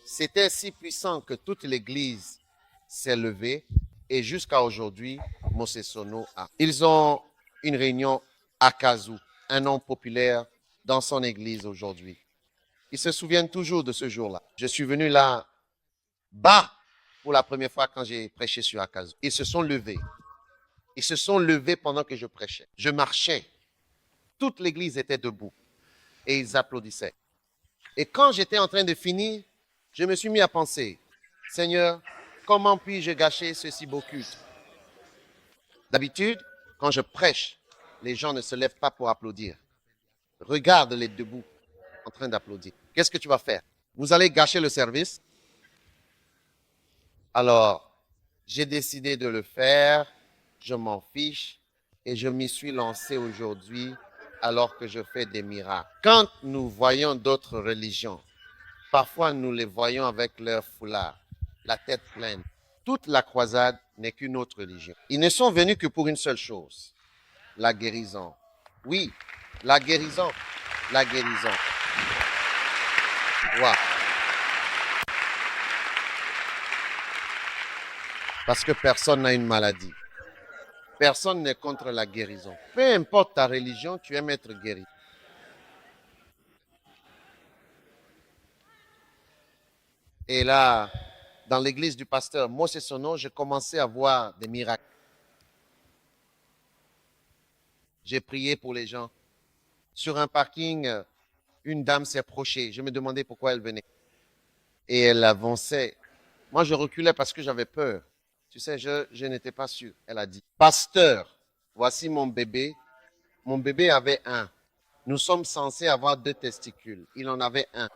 C'était si puissant que toute l'église s'est levée et jusqu'à aujourd'hui, Moses Sono a. Ils ont une réunion à Kazoo, un nom populaire dans son église aujourd'hui. Ils se souviennent toujours de ce jour-là. Je suis venu là bas pour la première fois quand j'ai prêché sur Akazu. Ils se sont levés. Ils se sont levés pendant que je prêchais. Je marchais. Toute l'église était debout et ils applaudissaient. Et quand j'étais en train de finir, je me suis mis à penser, Seigneur, comment puis-je gâcher ce si beau culte? D'habitude, quand je prêche, les gens ne se lèvent pas pour applaudir. Regarde-les debout en train d'applaudir. Qu'est-ce que tu vas faire? Vous allez gâcher le service? Alors, j'ai décidé de le faire, je m'en fiche et je m'y suis lancé aujourd'hui alors que je fais des miracles. Quand nous voyons d'autres religions, parfois nous les voyons avec leur foulard, la tête pleine. Toute la croisade n'est qu'une autre religion. Ils ne sont venus que pour une seule chose, la guérison. Oui, la guérison, la guérison. Wow. Parce que personne n'a une maladie. Personne n'est contre la guérison. Peu importe ta religion, tu aimes être guéri. Et là, dans l'église du pasteur Moses Sono, j'ai commencé à voir des miracles. J'ai prié pour les gens. Sur un parking une dame s'est approchée. Je me demandais pourquoi elle venait. Et elle avançait. Moi, je reculais parce que j'avais peur. Tu sais, je n'étais pas sûr. Elle a dit, pasteur, voici mon bébé. Mon bébé avait un. Nous sommes censés avoir 2 testicules. Il en avait un.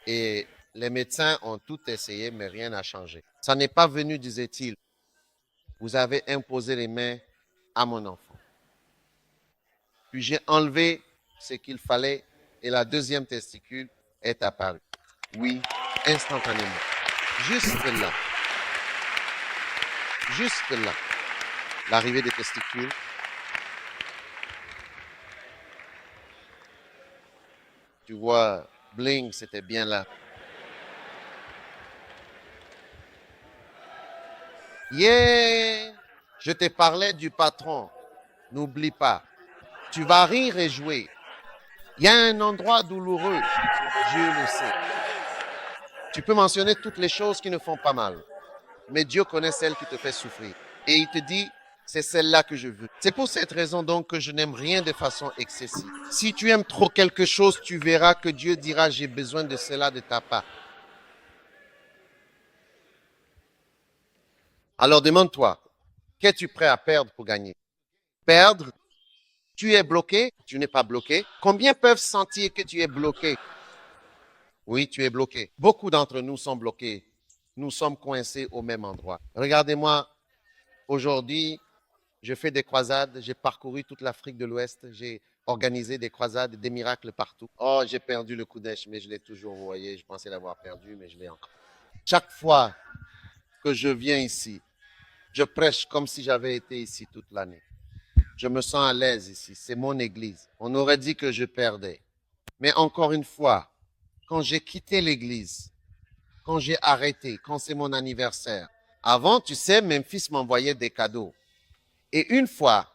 Et les médecins ont tout essayé, mais rien n'a changé. Ça n'est pas venu, disait-il. Vous avez imposé les mains à mon enfant. Puis j'ai enlevé ce qu'il fallait et la 2e testicule est apparue. Oui, instantanément. Juste là. Juste là. L'arrivée des testicules. Tu vois, bling, c'était bien là. Yeah! Je te parlais du patron. N'oublie pas. Tu vas rire et jouer. Il y a un endroit douloureux. Dieu le sait. Tu peux mentionner toutes les choses qui ne font pas mal. Mais Dieu connaît celle qui te fait souffrir. Et il te dit, c'est celle-là que je veux. C'est pour cette raison donc que je n'aime rien de façon excessive. Si tu aimes trop quelque chose, tu verras que Dieu dira, j'ai besoin de cela de ta part. Alors demande-toi, qu'es-tu prêt à perdre pour gagner? Perdre? Tu es bloqué? Tu n'es pas bloqué. Combien peuvent sentir que tu es bloqué? Oui, tu es bloqué. Beaucoup d'entre nous sont bloqués. Nous sommes coincés au même endroit. Regardez-moi, aujourd'hui, je fais des croisades. J'ai parcouru toute l'Afrique de l'Ouest. J'ai organisé des croisades, des miracles partout. Oh, j'ai perdu le Kodesh, mais je l'ai toujours envoyé. Je pensais l'avoir perdu, mais je l'ai encore. Chaque fois que je viens ici, je prêche comme si j'avais été ici toute l'année. Je me sens à l'aise ici. C'est mon église. On aurait dit que je perdais. Mais encore une fois, quand j'ai quitté l'église, quand j'ai arrêté, quand c'est mon anniversaire, avant, tu sais, Memphis m'envoyait des cadeaux. Et une fois,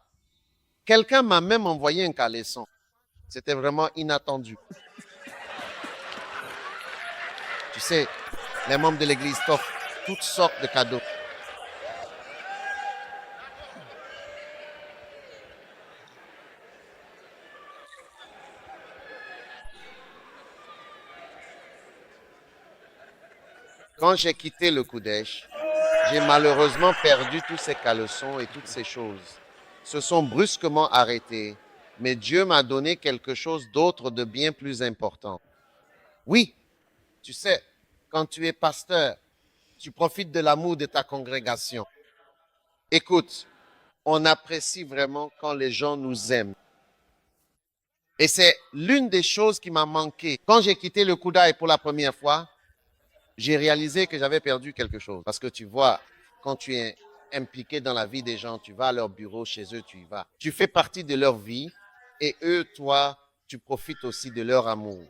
quelqu'un m'a même envoyé un caleçon. C'était vraiment inattendu. Tu sais, les membres de l'église t'offrent toutes sortes de cadeaux. Quand j'ai quitté le Kodesh, j'ai malheureusement perdu tous ces caleçons et toutes ces choses. Se sont brusquement arrêtés, mais Dieu m'a donné quelque chose d'autre de bien plus important. Oui, tu sais, quand tu es pasteur, tu profites de l'amour de ta congrégation. Écoute, on apprécie vraiment quand les gens nous aiment. Et c'est l'une des choses qui m'a manqué. Quand j'ai quitté le Koudaï pour la première fois, j'ai réalisé que j'avais perdu quelque chose. Parce que tu vois, quand tu es impliqué dans la vie des gens, tu vas à leur bureau, chez eux, tu y vas. Tu fais partie de leur vie et eux, toi, tu profites aussi de leur amour.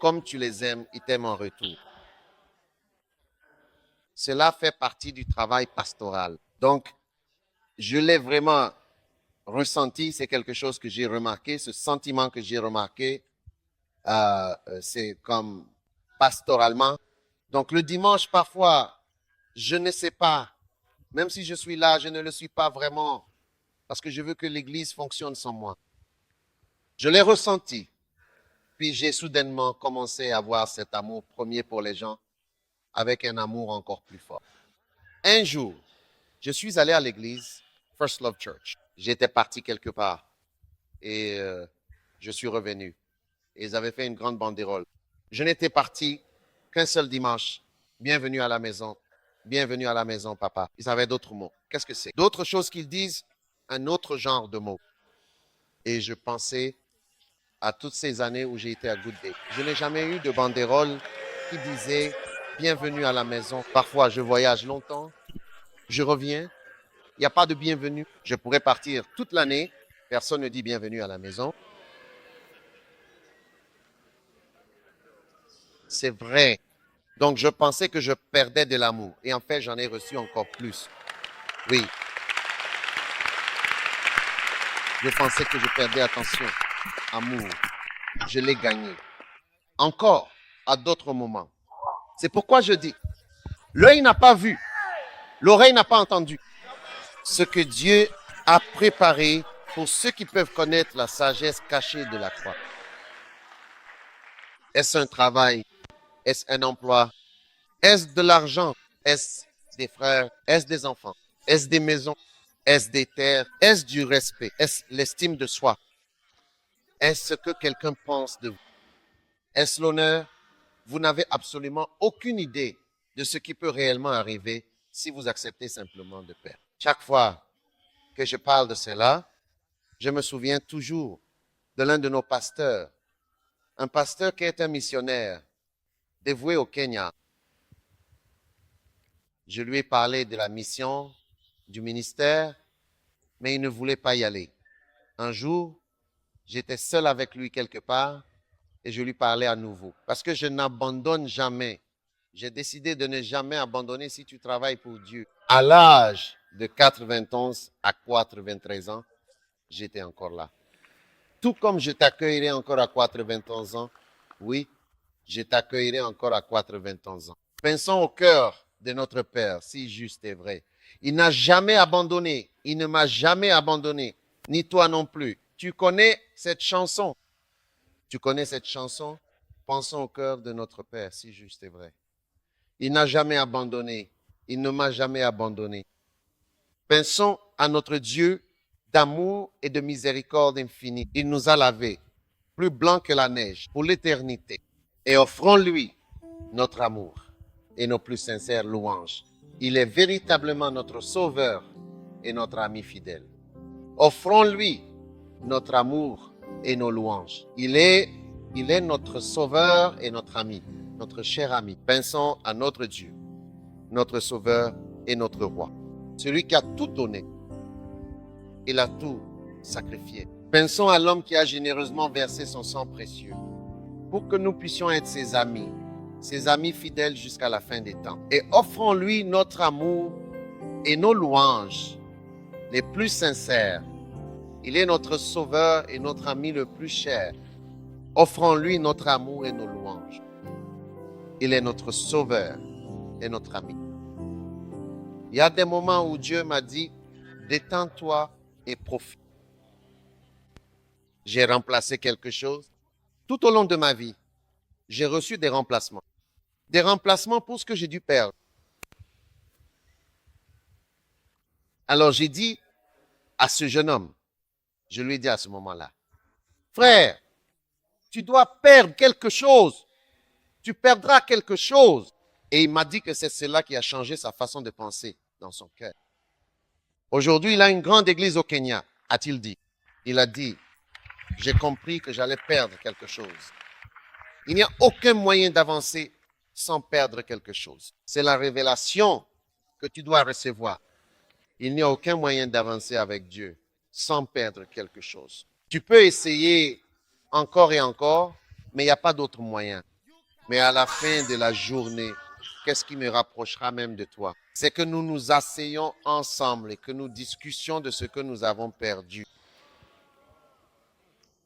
Comme tu les aimes, ils t'aiment en retour. Cela fait partie du travail pastoral. Donc, je l'ai vraiment ressenti, c'est quelque chose que j'ai remarqué, ce sentiment que j'ai remarqué, c'est comme pastoralement. Donc le dimanche, parfois, je ne sais pas, même si je suis là, je ne le suis pas vraiment, parce que je veux que l'Église fonctionne sans moi. Je l'ai ressenti, puis j'ai soudainement commencé à avoir cet amour premier pour les gens, avec un amour encore plus fort. Un jour, je suis allé à l'église First Love Church. J'étais parti quelque part et je suis revenu. Et ils avaient fait une grande banderole. Je n'étais parti qu'un seul dimanche. Bienvenue à la maison. Bienvenue à la maison, papa. Ils avaient d'autres mots. Qu'est-ce que c'est? D'autres choses qu'ils disent, un autre genre de mots. Et je pensais à toutes ces années où j'ai été à Good Day. Je n'ai jamais eu de banderole qui disait bienvenue à la maison. Parfois, je voyage longtemps. Je reviens. Il n'y a pas de bienvenue. Je pourrais partir toute l'année. Personne ne dit bienvenue à la maison. C'est vrai. Donc, je pensais que je perdais de l'amour. Et en fait, j'en ai reçu encore plus. Oui. Je pensais que je perdais attention, amour. Je l'ai gagné. Encore, à d'autres moments. C'est pourquoi je dis, l'œil n'a pas vu, l'oreille n'a pas entendu ce que Dieu a préparé pour ceux qui peuvent connaître la sagesse cachée de la croix. Est-ce un travail? Est-ce un emploi? Est-ce de l'argent? Est-ce des frères? Est-ce des enfants? Est-ce des maisons? Est-ce des terres? Est-ce du respect? Est-ce l'estime de soi? Est-ce ce que quelqu'un pense de vous? Est-ce l'honneur? Vous n'avez absolument aucune idée de ce qui peut réellement arriver si vous acceptez simplement de perdre. Chaque fois que je parle de cela, je me souviens toujours de l'un de nos pasteurs, un pasteur qui est un missionnaire dévoué au Kenya. Je lui ai parlé de la mission, du ministère, mais il ne voulait pas y aller. Un jour, j'étais seul avec lui quelque part et je lui parlais à nouveau. Parce que je n'abandonne jamais. J'ai décidé de ne jamais abandonner si tu travailles pour Dieu. À l'âge de 91 à 93 ans, j'étais encore là. Tout comme je t'accueillerai encore à 91 ans, oui, je t'accueillerai encore à 91 ans. Pensons au cœur de notre Père, si juste est vrai. Il n'a jamais abandonné, il ne m'a jamais abandonné, ni toi non plus. Tu connais cette chanson. Tu connais cette chanson? Pensons au cœur de notre Père, si juste est vrai. Il n'a jamais abandonné, il ne m'a jamais abandonné. Pensons à notre Dieu d'amour et de miséricorde infinie. Il nous a lavés, plus blancs que la neige, pour l'éternité. Et offrons-lui notre amour et nos plus sincères louanges. Il est véritablement notre Sauveur et notre ami fidèle. Offrons-lui notre amour et nos louanges. Il est notre Sauveur et notre ami, notre cher ami. Pensons à notre Dieu, notre Sauveur et notre Roi. Celui qui a tout donné. Il a tout sacrifié. Pensons à l'homme qui a généreusement versé son sang précieux pour que nous puissions être ses amis fidèles jusqu'à la fin des temps. Et offrons-lui notre amour et nos louanges les plus sincères. Il est notre Sauveur et notre ami le plus cher. Offrons-lui notre amour et nos louanges. Il est notre Sauveur et notre ami. Il y a des moments où Dieu m'a dit, détends-toi et profite. J'ai remplacé quelque chose. Tout au long de ma vie, j'ai reçu des remplacements. Des remplacements pour ce que j'ai dû perdre. Alors j'ai dit à ce jeune homme, je lui ai dit à ce moment-là, frère, tu dois perdre quelque chose. Tu perdras quelque chose. Et il m'a dit que c'est cela qui a changé sa façon de penser dans son cœur. Aujourd'hui, il a une grande église au Kenya, a-t-il dit. Il a dit, j'ai compris que j'allais perdre quelque chose. Il n'y a aucun moyen d'avancer sans perdre quelque chose. C'est la révélation que tu dois recevoir. Il n'y a aucun moyen d'avancer avec Dieu sans perdre quelque chose. Tu peux essayer encore et encore, mais il n'y a pas d'autre moyen. Mais à la fin de la journée, qu'est-ce qui me rapprochera même de toi? C'est que nous nous asseyons ensemble et que nous discutions de ce que nous avons perdu.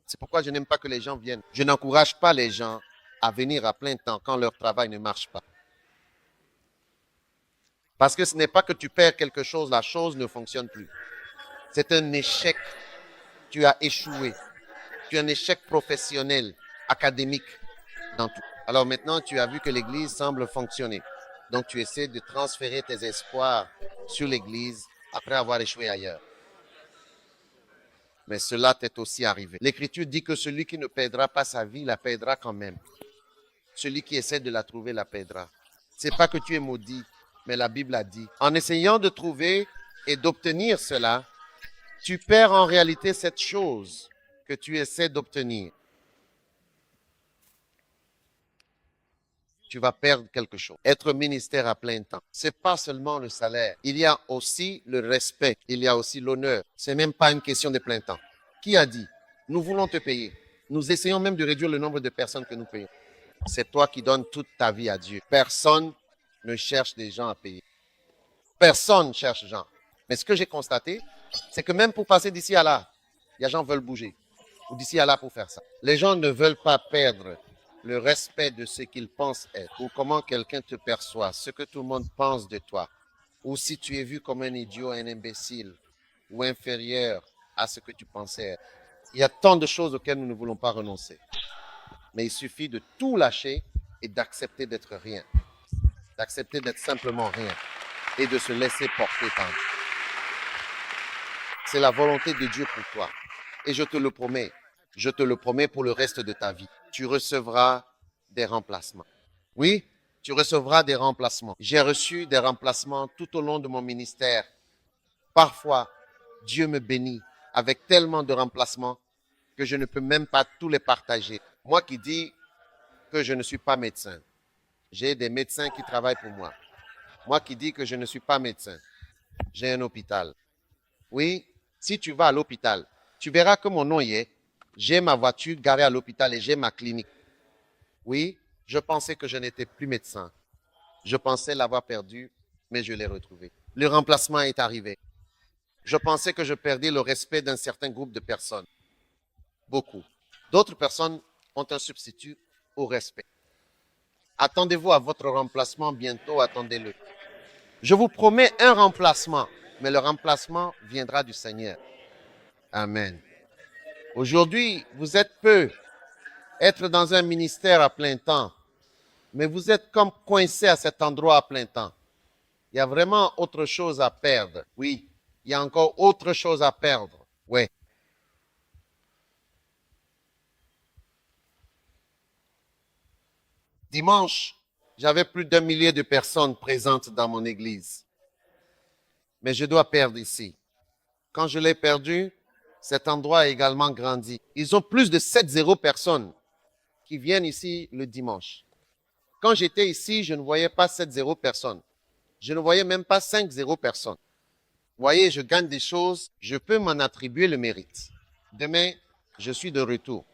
C'est pourquoi je n'aime pas que les gens viennent. Je n'encourage pas les gens à venir à plein temps quand leur travail ne marche pas. Parce que ce n'est pas que tu perds quelque chose, la chose ne fonctionne plus. C'est un échec. Tu as échoué. Tu as un échec professionnel, académique, dans tout. Alors maintenant, tu as vu que l'Église semble fonctionner. Donc tu essaies de transférer tes espoirs sur l'Église après avoir échoué ailleurs. Mais cela t'est aussi arrivé. L'Écriture dit que celui qui ne perdra pas sa vie, la perdra quand même. Celui qui essaie de la trouver, la perdra. C'est pas que tu es maudit, mais la Bible a dit. En essayant de trouver et d'obtenir cela, tu perds en réalité cette chose que tu essaies d'obtenir. Tu vas perdre quelque chose. Être ministère à plein temps, c'est pas seulement le salaire. Il y a aussi le respect. Il y a aussi l'honneur. C'est même pas une question de plein temps. Qui a dit, nous voulons te payer. Nous essayons même de réduire le nombre de personnes que nous payons. C'est toi qui donnes toute ta vie à Dieu. Personne ne cherche des gens à payer. Personne ne cherche des gens. Mais ce que j'ai constaté, c'est que même pour passer d'ici à là, il y a des gens qui veulent bouger. Ou d'ici à là pour faire ça. Les gens ne veulent pas perdre le respect de ce qu'ils pensent être, ou comment quelqu'un te perçoit, ce que tout le monde pense de toi, ou si tu es vu comme un idiot, un imbécile, ou inférieur, à ce que tu pensais. Il y a tant de choses auxquelles nous ne voulons pas renoncer. Mais il suffit de tout lâcher et d'accepter d'être rien. D'accepter d'être simplement rien. Et de se laisser porter par Dieu. C'est la volonté de Dieu pour toi. Et je te le promets pour le reste de ta vie. Tu recevras des remplacements. Oui, tu recevras des remplacements. J'ai reçu des remplacements tout au long de mon ministère. Parfois, Dieu me bénit avec tellement de remplacements que je ne peux même pas tous les partager. Moi qui dis que je ne suis pas médecin, j'ai des médecins qui travaillent pour moi. Moi qui dis que je ne suis pas médecin, j'ai un hôpital. Oui, si tu vas à l'hôpital, tu verras que mon nom y est. J'ai ma voiture garée à l'hôpital et j'ai ma clinique. Oui, je pensais que je n'étais plus médecin. Je pensais l'avoir perdu, mais je l'ai retrouvé. Le remplacement est arrivé. Je pensais que je perdais le respect d'un certain groupe de personnes. Beaucoup. D'autres personnes ont un substitut au respect. Attendez-vous à votre remplacement bientôt, attendez-le. Je vous promets un remplacement, mais le remplacement viendra du Seigneur. Amen. Aujourd'hui, vous êtes peu. Être dans un ministère à plein temps, mais vous êtes comme coincé à cet endroit à plein temps. Il y a vraiment autre chose à perdre. Oui, il y a encore autre chose à perdre. Oui. Dimanche, j'avais plus d'1 millier de personnes présentes dans mon église. Mais je dois perdre ici. Quand je l'ai perdu, cet endroit a également grandi. Ils ont plus de 7-0 personnes qui viennent ici le dimanche. Quand j'étais ici, je ne voyais pas 7-0 personnes. Je ne voyais même pas 5-0 personnes. Vous voyez, je gagne des choses, je peux m'en attribuer le mérite. Demain, je suis de retour.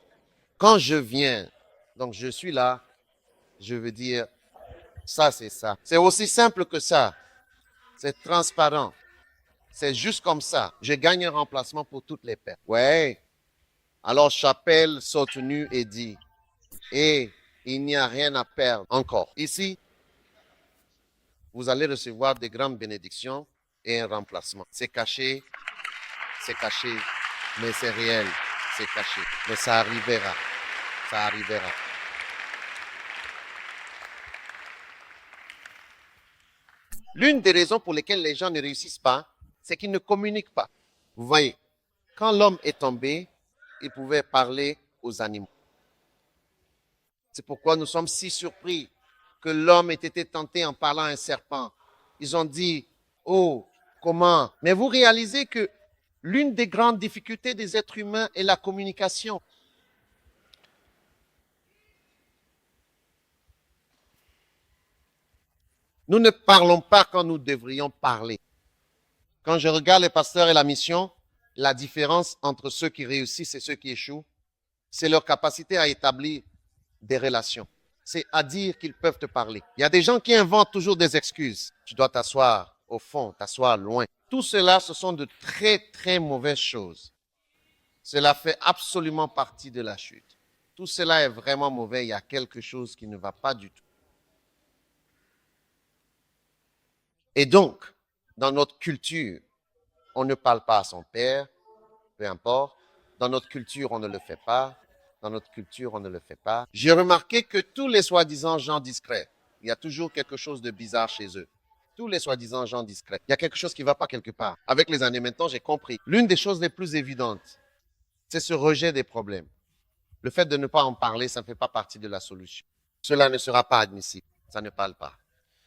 Quand je viens, donc je suis là, je veux dire, ça c'est ça. C'est aussi simple que ça. C'est transparent. C'est juste comme ça. Je gagne un remplacement pour toutes les pertes. Ouais. Alors Chapelle saute nu et dit, et il n'y a rien à perdre encore. Ici, vous allez recevoir des grandes bénédictions et un remplacement. C'est caché, mais c'est réel, c'est caché. Mais ça arrivera, ça arrivera. L'une des raisons pour lesquelles les gens ne réussissent pas, c'est qu'ils ne communiquent pas. Vous voyez, quand l'homme est tombé, il pouvait parler aux animaux. C'est pourquoi nous sommes si surpris que l'homme ait été tenté en parlant à un serpent. Ils ont dit, oh, comment? Mais vous réalisez que l'une des grandes difficultés des êtres humains est la communication. Nous ne parlons pas quand nous devrions parler. Quand je regarde les pasteurs et la mission, la différence entre ceux qui réussissent et ceux qui échouent, c'est leur capacité à établir des relations. C'est à dire qu'ils peuvent te parler. Il y a des gens qui inventent toujours des excuses. Tu dois t'asseoir au fond, t'asseoir loin. Tout cela, ce sont de très, très mauvaises choses. Cela fait absolument partie de la chute. Tout cela est vraiment mauvais. Il y a quelque chose qui ne va pas du tout. Et donc, dans notre culture, on ne parle pas à son père, peu importe. Dans notre culture, on ne le fait pas. Dans notre culture, on ne le fait pas. J'ai remarqué que tous les soi-disant gens discrets, il y a toujours quelque chose de bizarre chez eux. Tous les soi-disant gens discrets, il y a quelque chose qui ne va pas quelque part. Avec les années maintenant, j'ai compris. L'une des choses les plus évidentes, c'est ce rejet des problèmes. Le fait de ne pas en parler, ça ne fait pas partie de la solution. Cela ne sera pas admissible. Ça ne parle pas.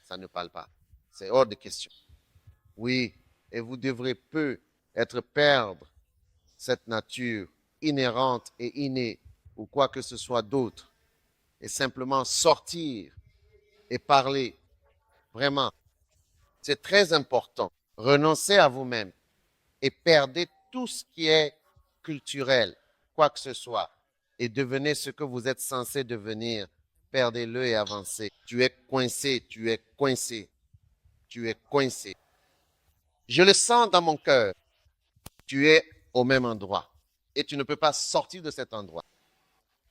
Ça ne parle pas. C'est hors de question. Oui, et vous devrez peu perdre cette nature inhérente et innée ou quoi que ce soit d'autre et simplement sortir et parler. Vraiment, c'est très important. Renoncez à vous-même et perdez tout ce qui est culturel, quoi que ce soit, et devenez ce que vous êtes censé devenir. Perdez-le et avancez. Tu es coincé, tu es coincé, tu es coincé. Je le sens dans mon cœur. Tu es au même endroit et tu ne peux pas sortir de cet endroit.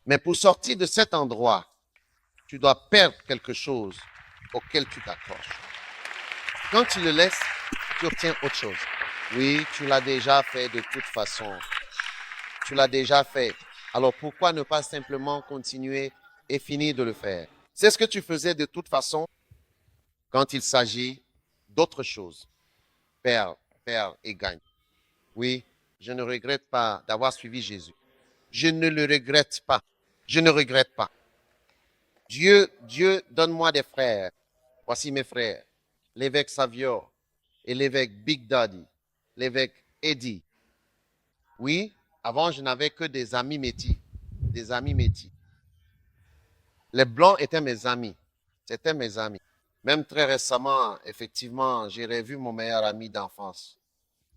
Mais pour sortir de cet endroit, tu dois perdre quelque chose auquel tu t'accroches. Quand tu le laisses, tu obtiens autre chose. Oui, tu l'as déjà fait de toute façon. Tu l'as déjà fait. Alors pourquoi ne pas simplement continuer et finir de le faire? C'est ce que tu faisais de toute façon quand il s'agit d'autre chose. Perdre, perdre et gagne. Oui, je ne regrette pas d'avoir suivi Jésus. Je ne le regrette pas. Je ne regrette pas. Dieu, donne-moi des frères. Voici mes frères. L'évêque Savior et l'évêque Big Daddy, l'évêque Eddie. Oui, avant, je n'avais que des amis métis. Des amis métis. Les blancs étaient mes amis. C'était mes amis. Même très récemment, effectivement, j'ai revu mon meilleur ami d'enfance.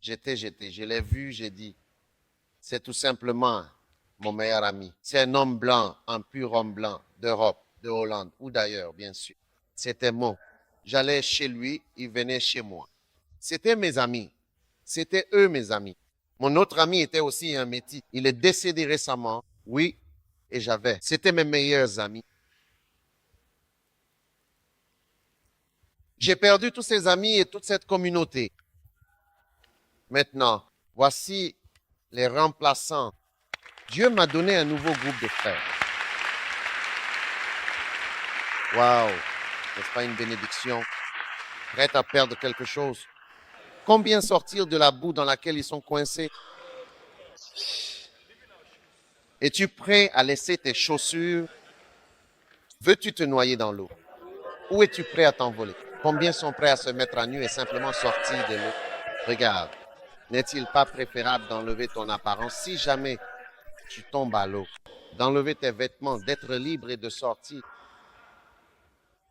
Je l'ai vu, j'ai dit, c'est tout simplement mon meilleur ami. C'est un homme blanc, un pur homme blanc d'Europe, de Hollande ou d'ailleurs, bien sûr. C'était mon. J'allais chez lui, il venait chez moi. C'était mes amis. C'était eux mes amis. Mon autre ami était aussi un métis. Il est décédé récemment, oui, et j'avais. C'était mes meilleurs amis. J'ai perdu tous ces amis et toute cette communauté. Maintenant, voici les remplaçants. Dieu m'a donné un nouveau groupe de frères. Waouh, n'est-ce pas une bénédiction? Prête à perdre quelque chose? Combien sortir de la boue dans laquelle ils sont coincés? Es-tu prêt à laisser tes chaussures? Veux-tu te noyer dans l'eau? Ou es-tu prêt à t'envoler? Combien sont prêts à se mettre à nu et simplement sortir de l'eau? Regarde, n'est-il pas préférable d'enlever ton apparence si jamais tu tombes à l'eau, d'enlever tes vêtements, d'être libre et de sortir?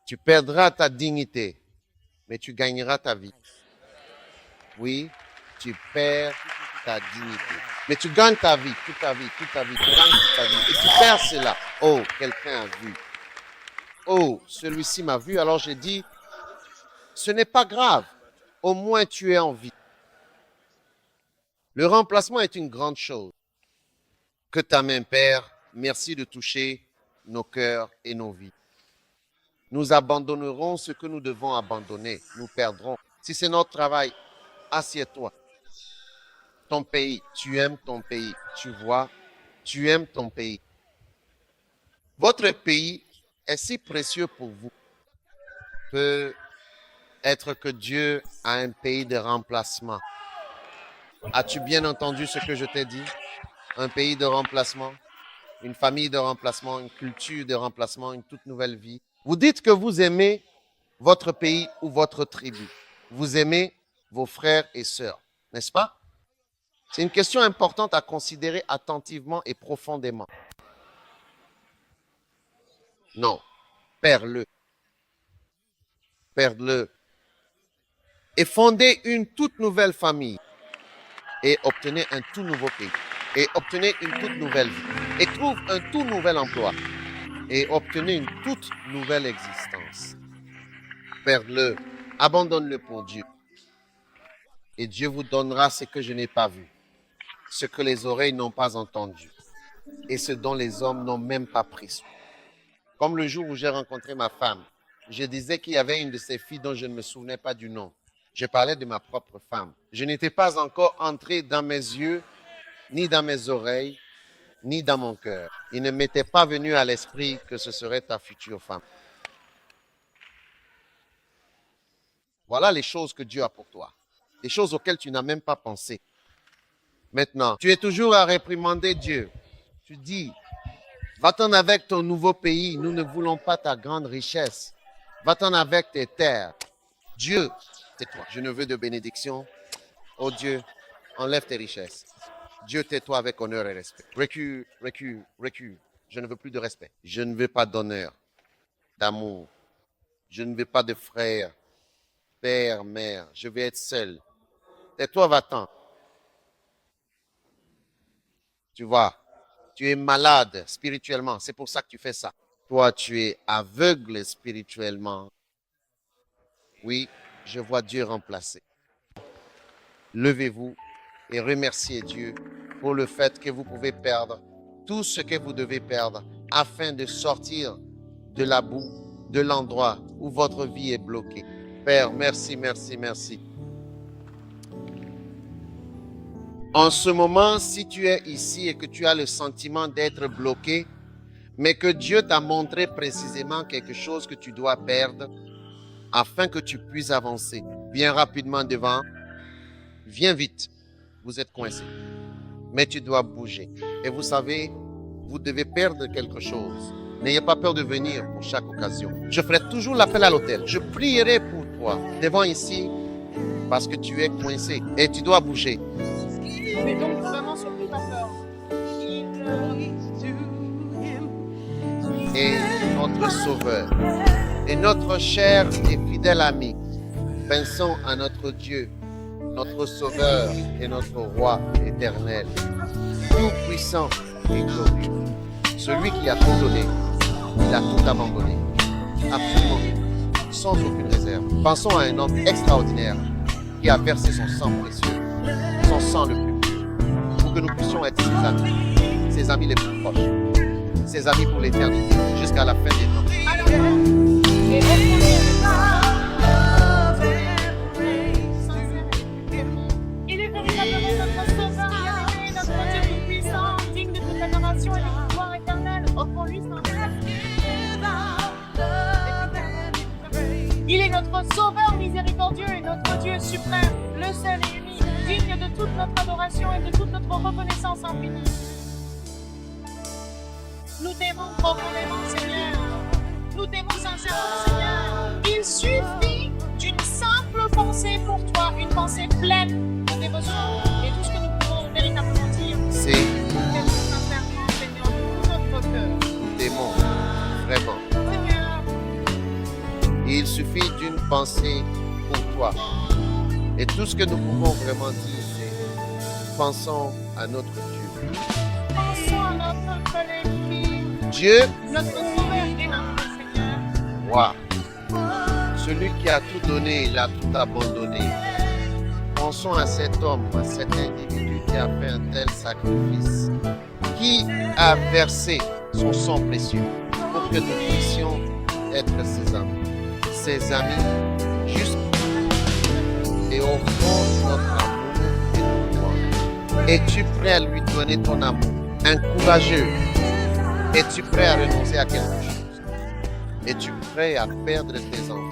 Tu perdras ta dignité, mais tu gagneras ta vie. Oui, tu perds ta dignité, mais tu gagnes ta vie, toute ta vie, toute ta vie, tu gagnes toute ta vie, et tu perds cela. Oh, quelqu'un a vu. Oh, celui-ci m'a vu, alors j'ai dit, ce n'est pas grave, au moins tu es en vie. Le remplacement est une grande chose. Que ta main, Père, merci de toucher nos cœurs et nos vies. Nous abandonnerons ce que nous devons abandonner. Nous perdrons. Si c'est notre travail, assieds-toi. Ton pays, tu aimes ton pays. Tu vois, tu aimes ton pays. Votre pays est si précieux pour vous. Peut-être que Dieu a un pays de remplacement. As-tu bien entendu ce que je t'ai dit? Un pays de remplacement, une famille de remplacement, une culture de remplacement, une toute nouvelle vie. Vous dites que vous aimez votre pays ou votre tribu. Vous aimez vos frères et sœurs, n'est-ce pas? C'est une question importante à considérer attentivement et profondément. Non, perds-le. Perds-le. Et fondez une toute nouvelle famille. Et obtenez un tout nouveau pays. Et obtenez une toute nouvelle vie. Et trouve un tout nouvel emploi. Et obtenez une toute nouvelle existence. Perds-le. Abandonne-le pour Dieu. Et Dieu vous donnera ce que je n'ai pas vu, ce que les oreilles n'ont pas entendu, et ce dont les hommes n'ont même pas pris soin. Comme le jour où j'ai rencontré ma femme, je disais qu'il y avait une de ces filles dont je ne me souvenais pas du nom. Je parlais de ma propre femme. Je n'étais pas encore entré dans mes yeux, ni dans mes oreilles, ni dans mon cœur. Il ne m'était pas venu à l'esprit que ce serait ta future femme. Voilà les choses que Dieu a pour toi. Des choses auxquelles tu n'as même pas pensé. Maintenant, tu es toujours à réprimander Dieu. Tu dis, va-t'en avec ton nouveau pays. Nous ne voulons pas ta grande richesse. Va-t'en avec tes terres. Dieu, tais-toi. Je ne veux de bénédiction. Oh Dieu, enlève tes richesses. Dieu, tais-toi avec honneur et respect. Recule, recule, recule. Je ne veux plus de respect. Je ne veux pas d'honneur, d'amour. Je ne veux pas de frères, père, mère. Je vais être seul. Tais-toi, va-t'en. Tu vois, tu es malade spirituellement. C'est pour ça que tu fais ça. Toi, tu es aveugle spirituellement. Oui, je vois Dieu remplacer. Levez-vous et remerciez Dieu pour le fait que vous pouvez perdre tout ce que vous devez perdre afin de sortir de la boue, de l'endroit où votre vie est bloquée. Père, merci, merci, merci. En ce moment, si tu es ici et que tu as le sentiment d'être bloqué, mais que Dieu t'a montré précisément quelque chose que tu dois perdre afin que tu puisses avancer, viens rapidement devant, viens vite, vous êtes coincé, mais tu dois bouger. Et vous savez, vous devez perdre quelque chose. N'ayez pas peur de venir pour chaque occasion. Je ferai toujours l'appel à l'autel. Je prierai pour toi devant ici parce que tu es coincé et tu dois bouger. Mais donc vraiment surtout ta peur. Et notre Sauveur et notre cher et fidèle ami, pensons à notre Dieu, notre Sauveur et notre Roi éternel, tout-puissant et glorieux. Celui qui a tout donné, il a tout abandonné, absolument, sans aucune réserve. Pensons à un homme extraordinaire qui a versé son sang précieux, son sang le plus pur, pour que nous puissions être ses amis les plus proches, ses amis pour l'éternité, jusqu'à la fin des temps. Alors, et il est véritablement notre sauveur, bien-aimé, notre Dieu tout-puissant, digne de toute adoration et de pouvoir éternel. Offrons-lui son Il est notre sauveur miséricordieux et notre Dieu suprême, le seul et unique, digne de toute notre adoration et de toute notre reconnaissance infinie. Nous t'aimons profondément, Seigneur. Nous t'aimons sincèrement, Seigneur. Il suffit d'une simple pensée pour toi, une pensée pleine de dévotion. Et tout ce que nous pouvons véritablement dire, C'est nous t'aimons sincèrement, Seigneur, de tout notre cœur. nous t'aimons vraiment. Seigneur, Il suffit d'une pensée pour toi. Et tout ce que nous pouvons vraiment dire, c'est pensons à notre Dieu. pensons à notre collectif, Dieu, notre sauveur et notre Seigneur. roi, celui qui a tout donné, il a tout abandonné. Pensons à cet homme, à cet individu qui a fait un tel sacrifice, qui a versé son sang précieux pour que nous puissions être ses amis jusqu'à et offrons notre amour et notre foi. Es-tu prêt à lui donner ton amour? Un courageux. Es-tu prêt à renoncer à quelque chose? Es-tu prêt à perdre tes enfants?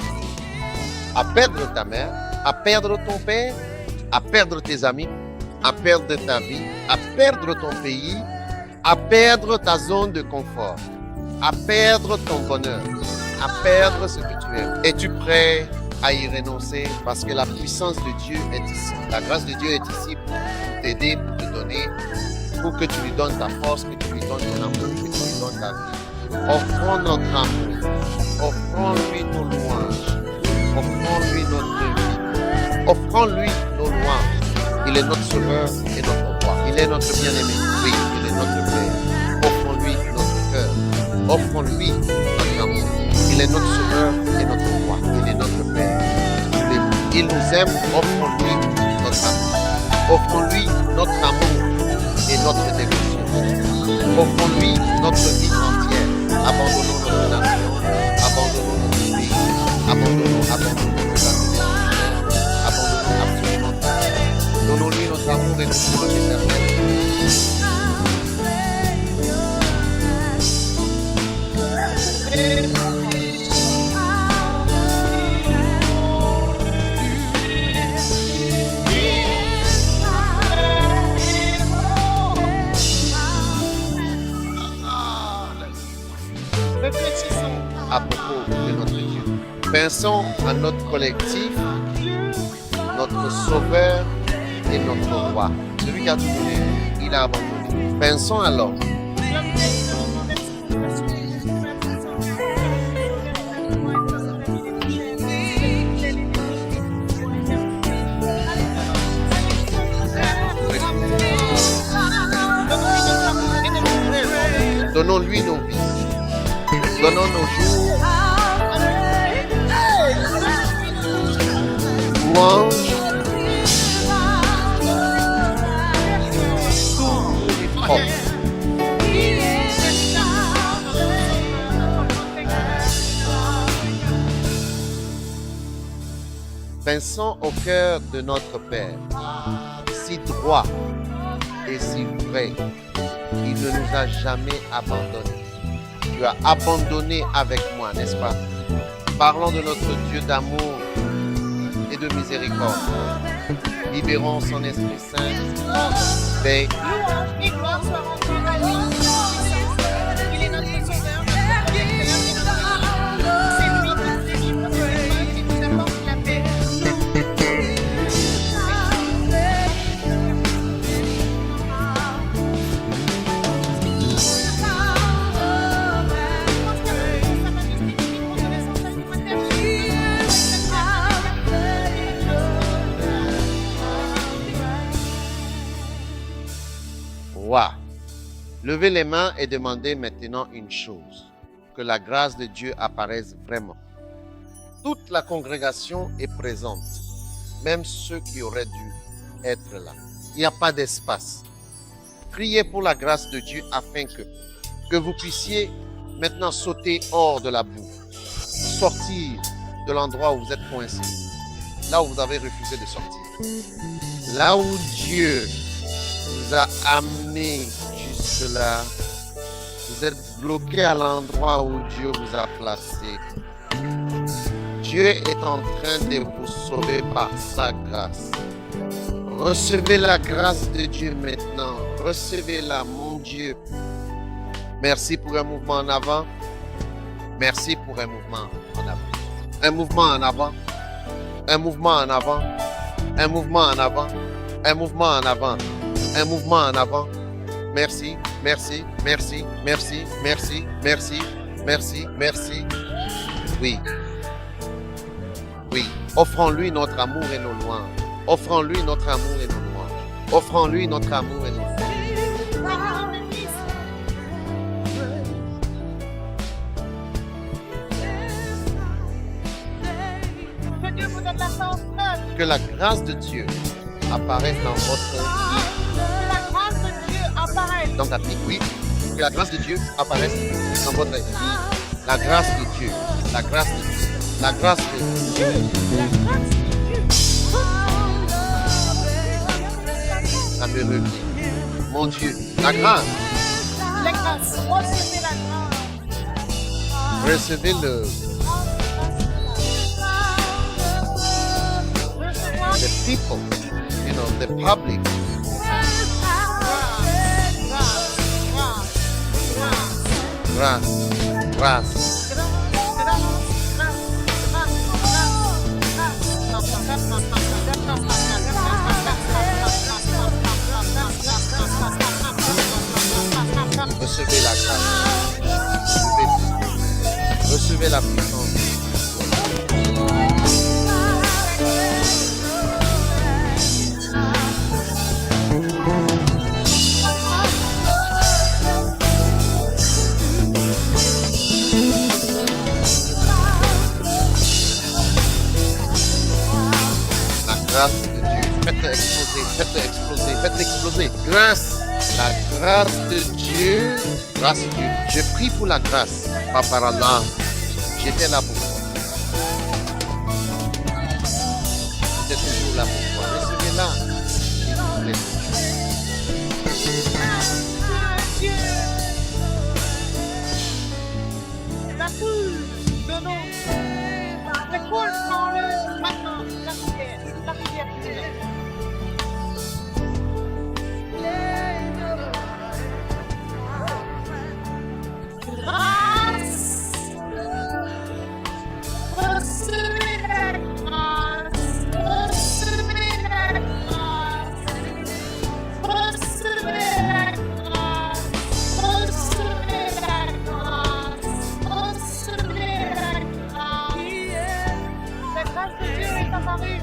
À perdre ta mère? À perdre ton père? À perdre tes amis? À perdre ta vie? À perdre ton pays? À perdre ta zone de confort? À perdre ton bonheur? À perdre ce que tu aimes? Es-tu prêt à y renoncer parce que la puissance de Dieu est ici? La grâce de Dieu est ici pour t'aider, pour te donner, pour que tu lui donnes ta force, que tu lui donnes ton amour, que tu lui donnes ta vie. Offrons notre amour, offrons-lui nos louanges, offrons-lui notre vie, offrons-lui nos louanges. Il est notre sauveur et notre roi. Il est notre bien-aimé. Oui, il est notre Père. Offrons-lui notre cœur. Offrons-lui notre amour. Il est notre sauveur et notre roi. Il est notre Père. Il nous aime. Offrons-lui notre amour. Offrons-lui notre amour et notre dévotion. Offrons-lui notre vie entière. Abandonnons notre nation. Abandonnons notre pays. Abandonnons notre famille. Abandonnons absolument tout. Donnons-lui notre amour et notre joie éternelle. Réfléchissons À propos de notre Dieu. Pensons à notre collectif, notre sauveur et notre roi. Celui qui a tout donné, il a abandonné. Pensons à l'homme. Donnons-lui nos vies. Donnons nos jours. Louange. Tout est propre. Pensons au cœur de notre Père, si droit, si vrai. Il ne nous a jamais abandonnés. Tu as abandonné avec moi, n'est-ce pas? Parlons de notre Dieu d'amour et de miséricorde. Libérons son Esprit Saint, paix. Louange et gloire soient rendues à lui. Il est notre sauveur, notre protecteur et notre Dieu. C'est lui qui nous délivre de l'épreuve et nous apporte la paix. Wow. Levez les mains et demandez maintenant une chose, que la grâce de Dieu apparaisse vraiment. Toute la congrégation est présente, même ceux qui auraient dû être là. Il n'y a pas d'espace. Priez pour la grâce de Dieu afin que vous puissiez maintenant sauter hors de la boue, sortir de l'endroit où vous êtes coincé, là où vous avez refusé de sortir. Là où Dieu vous a amené jusque-là, vous êtes bloqué à l'endroit où Dieu vous a placé. Dieu est en train de vous sauver par sa grâce. Recevez la grâce de Dieu maintenant. Recevez-la, mon Dieu. Merci pour un mouvement en avant. Merci pour un mouvement en avant. Un mouvement en avant. Un mouvement en avant. Un mouvement en avant. Un mouvement en avant. Un mouvement en avant. Merci, merci, merci, merci, merci, merci, merci, merci. Oui. Oui. Offrons-lui notre amour et nos louanges. Offrons-lui notre amour et nos louanges. Offrons-lui notre amour et nos louanges. Que Dieu vous donne la force. Que la grâce de Dieu apparaisse dans votre vie. Que la grâce de Dieu apparaisse. Dans ta vie, oui. Que la grâce de Dieu apparaisse dans votre vie. La grâce de Dieu. La grâce de Dieu. La grâce de Dieu. La grâce de Dieu. Ça me revient. Mon Dieu. La grâce. La grâce. Recevez la grâce. Recevez-le. Recevoir The people. You know, the public. Grâce. Grâce. Recevez la grâce. Recevez la puissance. La grâce de Dieu. Faites-le exploser, faites-le exploser, faites-le exploser. Grâce. La grâce de Dieu. Grâce de Dieu. Je prie pour la grâce. Papa Allah. J'étais là pour toi. J'étais toujours là pour toi. Recevez-la. S'il vous plaît. Dieu. La foule de nos écoles prend le maintenant la rivière Dieu. Grâce. Recevez la grâce. Recevez la grâce. Recevez la grâce. Recevez la grâce. Recevez la grâce. La grâce de Dieu est apparue.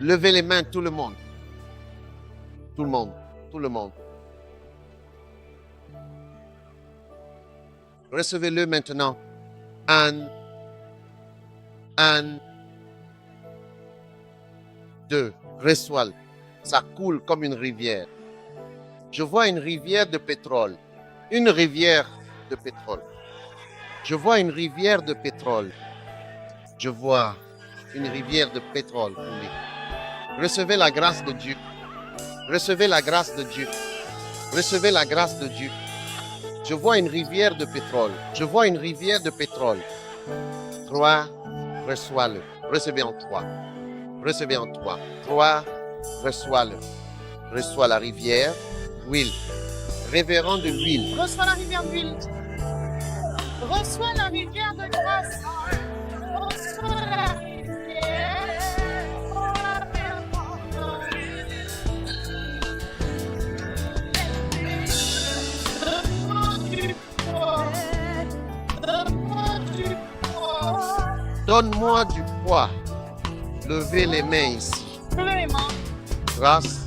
Levez les mains, tout le monde. Tout le monde. Tout le monde. Recevez-le maintenant. Un. Deux. Reçois-le. Ça coule comme une rivière. Je vois une rivière de pétrole. Une rivière de pétrole. Je vois une rivière de pétrole. Je vois une rivière de pétrole couler. Recevez la grâce de Dieu. Recevez la grâce de Dieu. Recevez la grâce de Dieu. Je vois une rivière de pétrole. Je vois une rivière de pétrole. 3, reçois-le. Recevez en 3. Recevez en 3. 3, reçois-le. Reçois la rivière. Huile. Révérend de l'huile. Reçois la rivière d'huile. Reçois la rivière de grâce. Reçois la rivière. Donne-moi du poids. Levez les mains ici. Levez les mains. Grâce,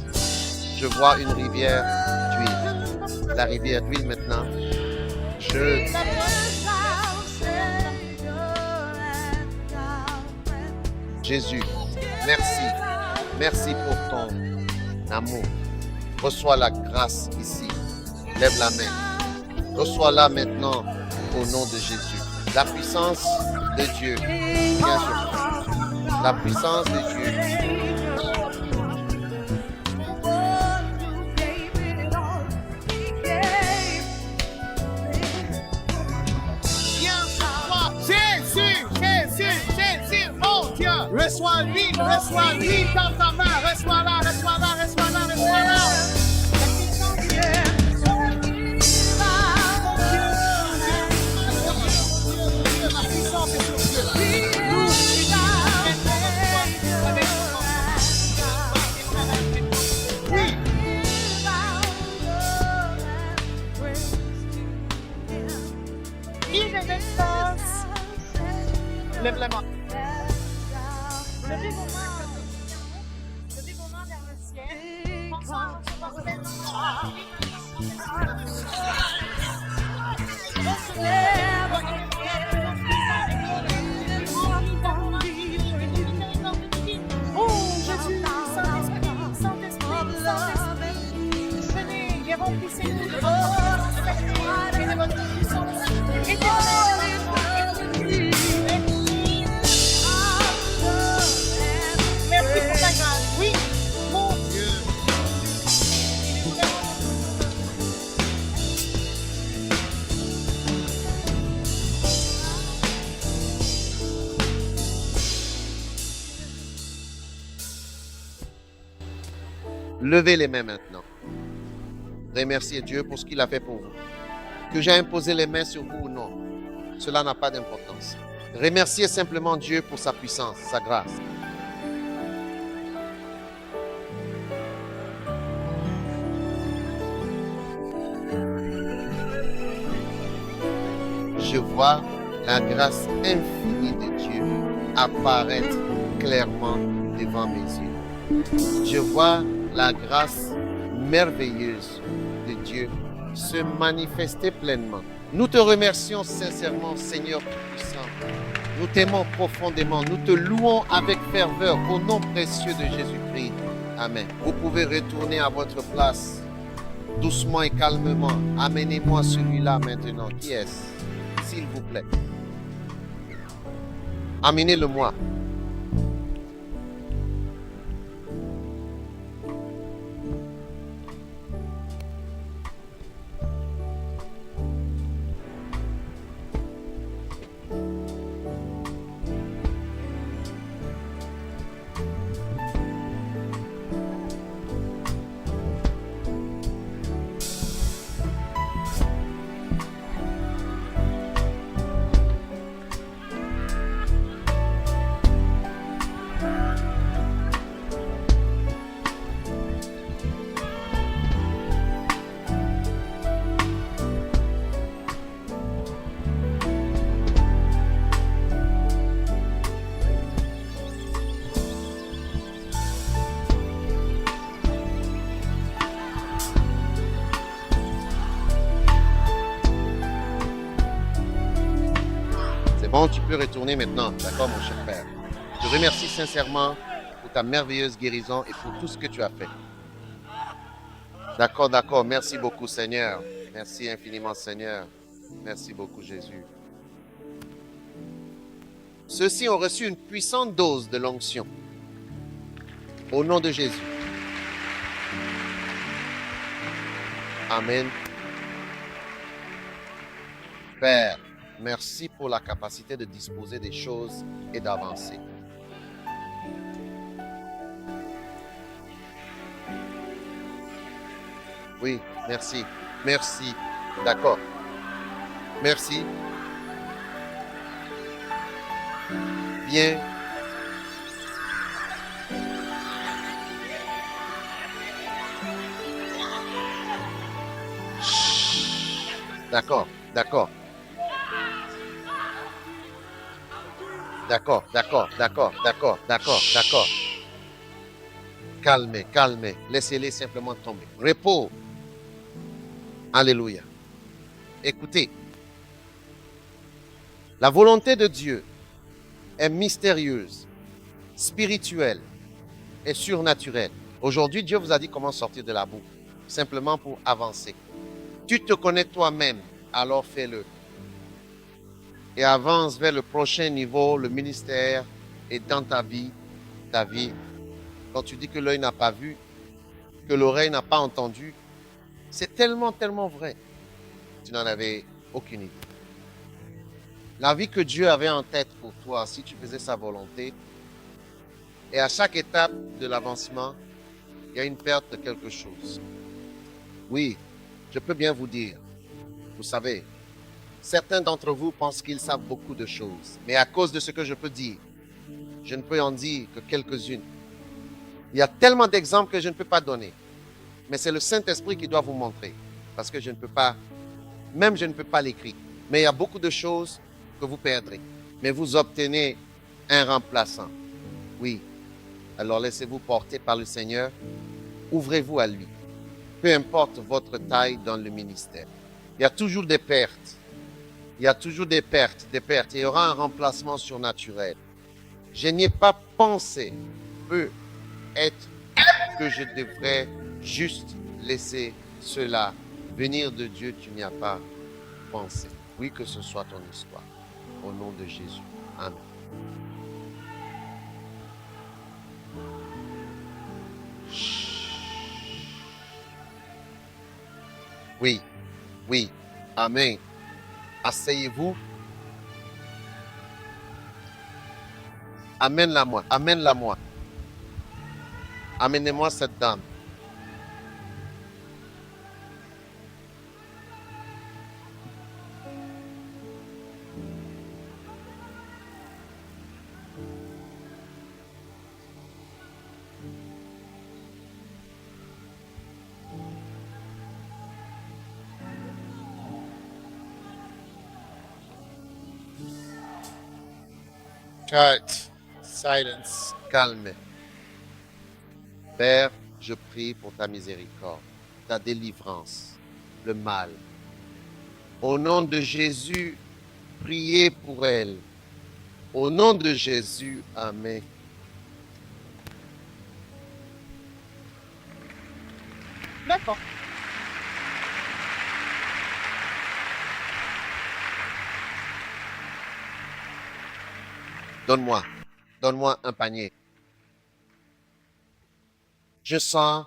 je vois une rivière d'huile. La rivière d'huile maintenant. Jésus, merci. Merci pour ton amour. Reçois la grâce ici. Lève la main. Reçois-la maintenant au nom de Jésus. La puissance de Dieu vient sur toi. La puissance de Dieu. Viens sur toi. Jésus, Jésus, Jésus, oh Dieu. Reçois l'huile dans ta main. Reçois-la, reçois-la, reçois-la, reçois-la. La puissance de Dieu. La puissance est sur Dieu. Lève la main. Levez vos mains. Levez vos mains vers le ciel. Pensons à votre Oh Jésus, Saint-Esprit, Saint-Esprit, Saint-Esprit. Venez et remplissez-nous de votre puissance et de votre puissance. Éternel. Merci pour ta grâce. Oui, mon Dieu. Levez les mains maintenant. Remerciez Dieu pour ce qu'il a fait pour vous. Que j'ai imposé les mains sur vous ou non, cela n'a pas d'importance. Remerciez simplement Dieu pour sa puissance, sa grâce. Je vois la grâce infinie de Dieu apparaître clairement devant mes yeux. Je vois la grâce merveilleuse de Dieu se manifester pleinement. Nous te remercions sincèrement, Seigneur Tout-Puissant. Nous t'aimons profondément. Nous te louons avec ferveur au nom précieux de Jésus-Christ. Amen. Vous pouvez retourner à votre place doucement et calmement. Amenez-moi celui-là maintenant. Qui est-ce? S'il vous plaît. Amenez-le-moi. Bon, tu peux retourner maintenant, d'accord, mon cher Père. Je te remercie sincèrement pour ta merveilleuse guérison et pour tout ce que tu as fait. D'accord, d'accord. Merci beaucoup, Seigneur. Merci infiniment, Seigneur. Merci beaucoup, Jésus. Ceux-ci ont reçu une puissante dose de l'onction. Au nom de Jésus. Amen. Père, merci pour la capacité de disposer des choses et d'avancer. Oui, merci. Merci. D'accord. Merci. Bien. Chut. D'accord, d'accord. D'accord, d'accord, d'accord, d'accord, d'accord, d'accord. Calmez, calmez. Laissez-les simplement tomber. Repos. Alléluia. Écoutez, la volonté de Dieu est mystérieuse, spirituelle et surnaturelle. Aujourd'hui, Dieu vous a dit comment sortir de la boue, simplement pour avancer. Tu te connais toi-même, alors fais-le. Et avance vers le prochain niveau, le ministère, et dans ta vie, quand tu dis que l'œil n'a pas vu, que l'oreille n'a pas entendu, c'est tellement, tellement vrai. Tu n'en avais aucune idée. La vie que Dieu avait en tête pour toi, si tu faisais sa volonté, et à chaque étape de l'avancement, il y a une perte de quelque chose. Oui, je peux bien vous dire, vous savez, certains d'entre vous pensent qu'ils savent beaucoup de choses, mais à cause de ce que je peux dire, je ne peux en dire que quelques-unes. Il y a tellement d'exemples que je ne peux pas donner, mais c'est le Saint-Esprit qui doit vous montrer, parce que je ne peux pas, même je ne peux pas l'écrire. Mais il y a beaucoup de choses que vous perdrez, mais vous obtenez un remplaçant. Oui, alors laissez-vous porter par le Seigneur, ouvrez-vous à lui, peu importe votre taille dans le ministère. Il y a toujours des pertes. Il y a toujours des pertes. Il y aura un remplacement surnaturel. Je n'y ai pas pensé. Peut être que je devrais juste laisser cela venir de Dieu. Tu n'y as pas pensé. Oui, que ce soit ton histoire. Au nom de Jésus. Amen. Oui, oui. Amen. Asseyez-vous. Amène-la-moi. Amène-la-moi. Amenez-moi cette dame. Cut. Silence. Calme. Père, je prie pour ta miséricorde, ta délivrance, le mal. Au nom de Jésus, priez pour elle. Au nom de Jésus, Amen. D'accord. Donne-moi un panier. Je sens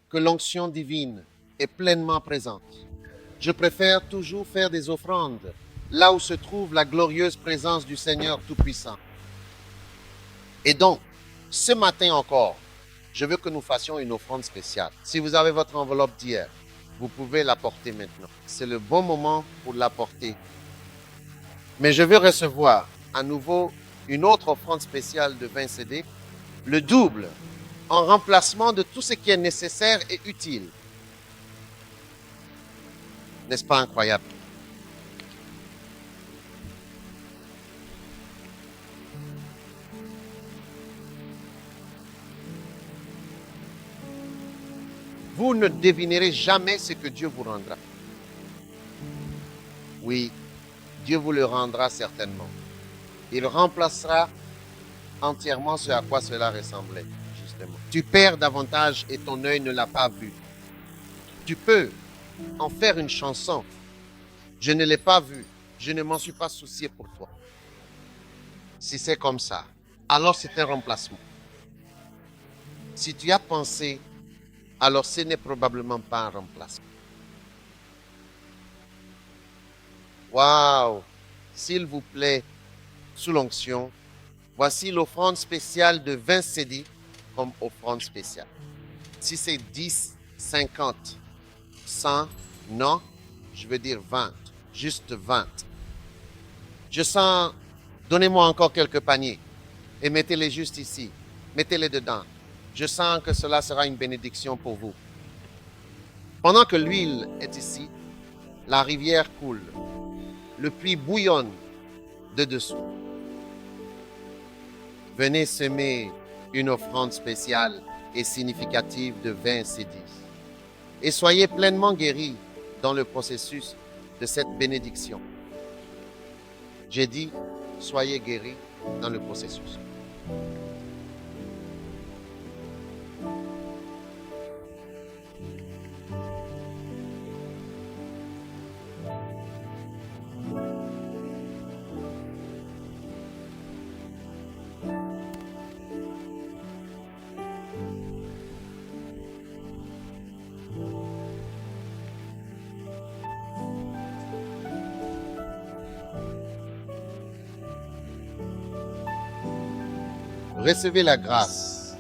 que l'onction divine est pleinement présente. Je préfère toujours faire des offrandes là où se trouve la glorieuse présence du Seigneur Tout-Puissant. Et donc, ce matin encore, je veux que nous fassions une offrande spéciale. Si vous avez votre enveloppe d'hier, vous pouvez l'apporter maintenant. C'est le bon moment pour l'apporter. Mais je veux recevoir à nouveau une autre offrande spéciale de 20 CD, le double, en remplacement de tout ce qui est nécessaire et utile. N'est-ce pas incroyable? Vous ne devinerez jamais ce que Dieu vous rendra. Oui, Dieu vous le rendra certainement. Il remplacera entièrement ce à quoi cela ressemblait, justement. Tu perds davantage et ton œil ne l'a pas vu. Tu peux en faire une chanson. Je ne l'ai pas vu. Je ne m'en suis pas soucié pour toi. Si c'est comme ça, alors c'est un remplacement. Si tu as pensé, alors ce n'est probablement pas un remplacement. Waouh! S'il vous plaît, sous l'onction, voici l'offrande spéciale de 20 cédis comme offrande spéciale. Si c'est 10, 50, 100, non, je veux dire 20, juste 20. Je sens, donnez-moi encore quelques paniers et mettez-les juste ici, mettez-les dedans. Je sens que cela sera une bénédiction pour vous. Pendant que l'huile est ici, la rivière coule, le puits bouillonne de dessous. Venez semer une offrande spéciale et significative de 20 cédis. Et soyez pleinement guéris dans le processus de cette bénédiction. J'ai dit, soyez guéris dans le processus. Recevez la grâce,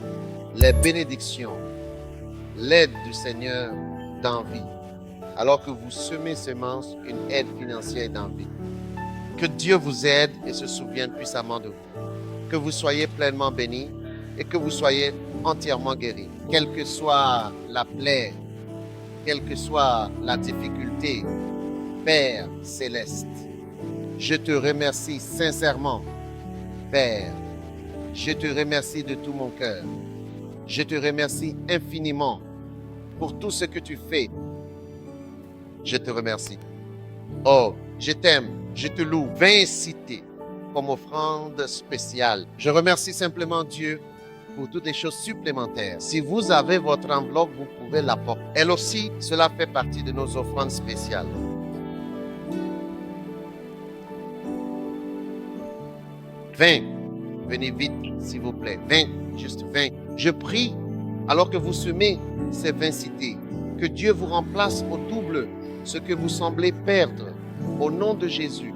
les bénédictions, l'aide du Seigneur d'envie, alors que vous semez semences, une aide financière d'envie. Que Dieu vous aide et se souvienne puissamment de vous. Que vous soyez pleinement bénis et que vous soyez entièrement guéris. Quelle que soit la plaie, quelle que soit la difficulté, Père céleste, je te remercie sincèrement, Père. Je te remercie de tout mon cœur. Je te remercie infiniment pour tout ce que tu fais. Je te remercie. Oh, je t'aime, je te loue. 20 cités comme offrande spéciale. Je remercie simplement Dieu pour toutes les choses supplémentaires. Si vous avez votre enveloppe, vous pouvez l'apporter. Elle aussi, cela fait partie de nos offrandes spéciales. Venez vite, s'il vous plaît. 20, juste 20. Je prie, alors que vous semez ces 20 cités, que Dieu vous remplace au double ce que vous semblez perdre. Au nom de Jésus,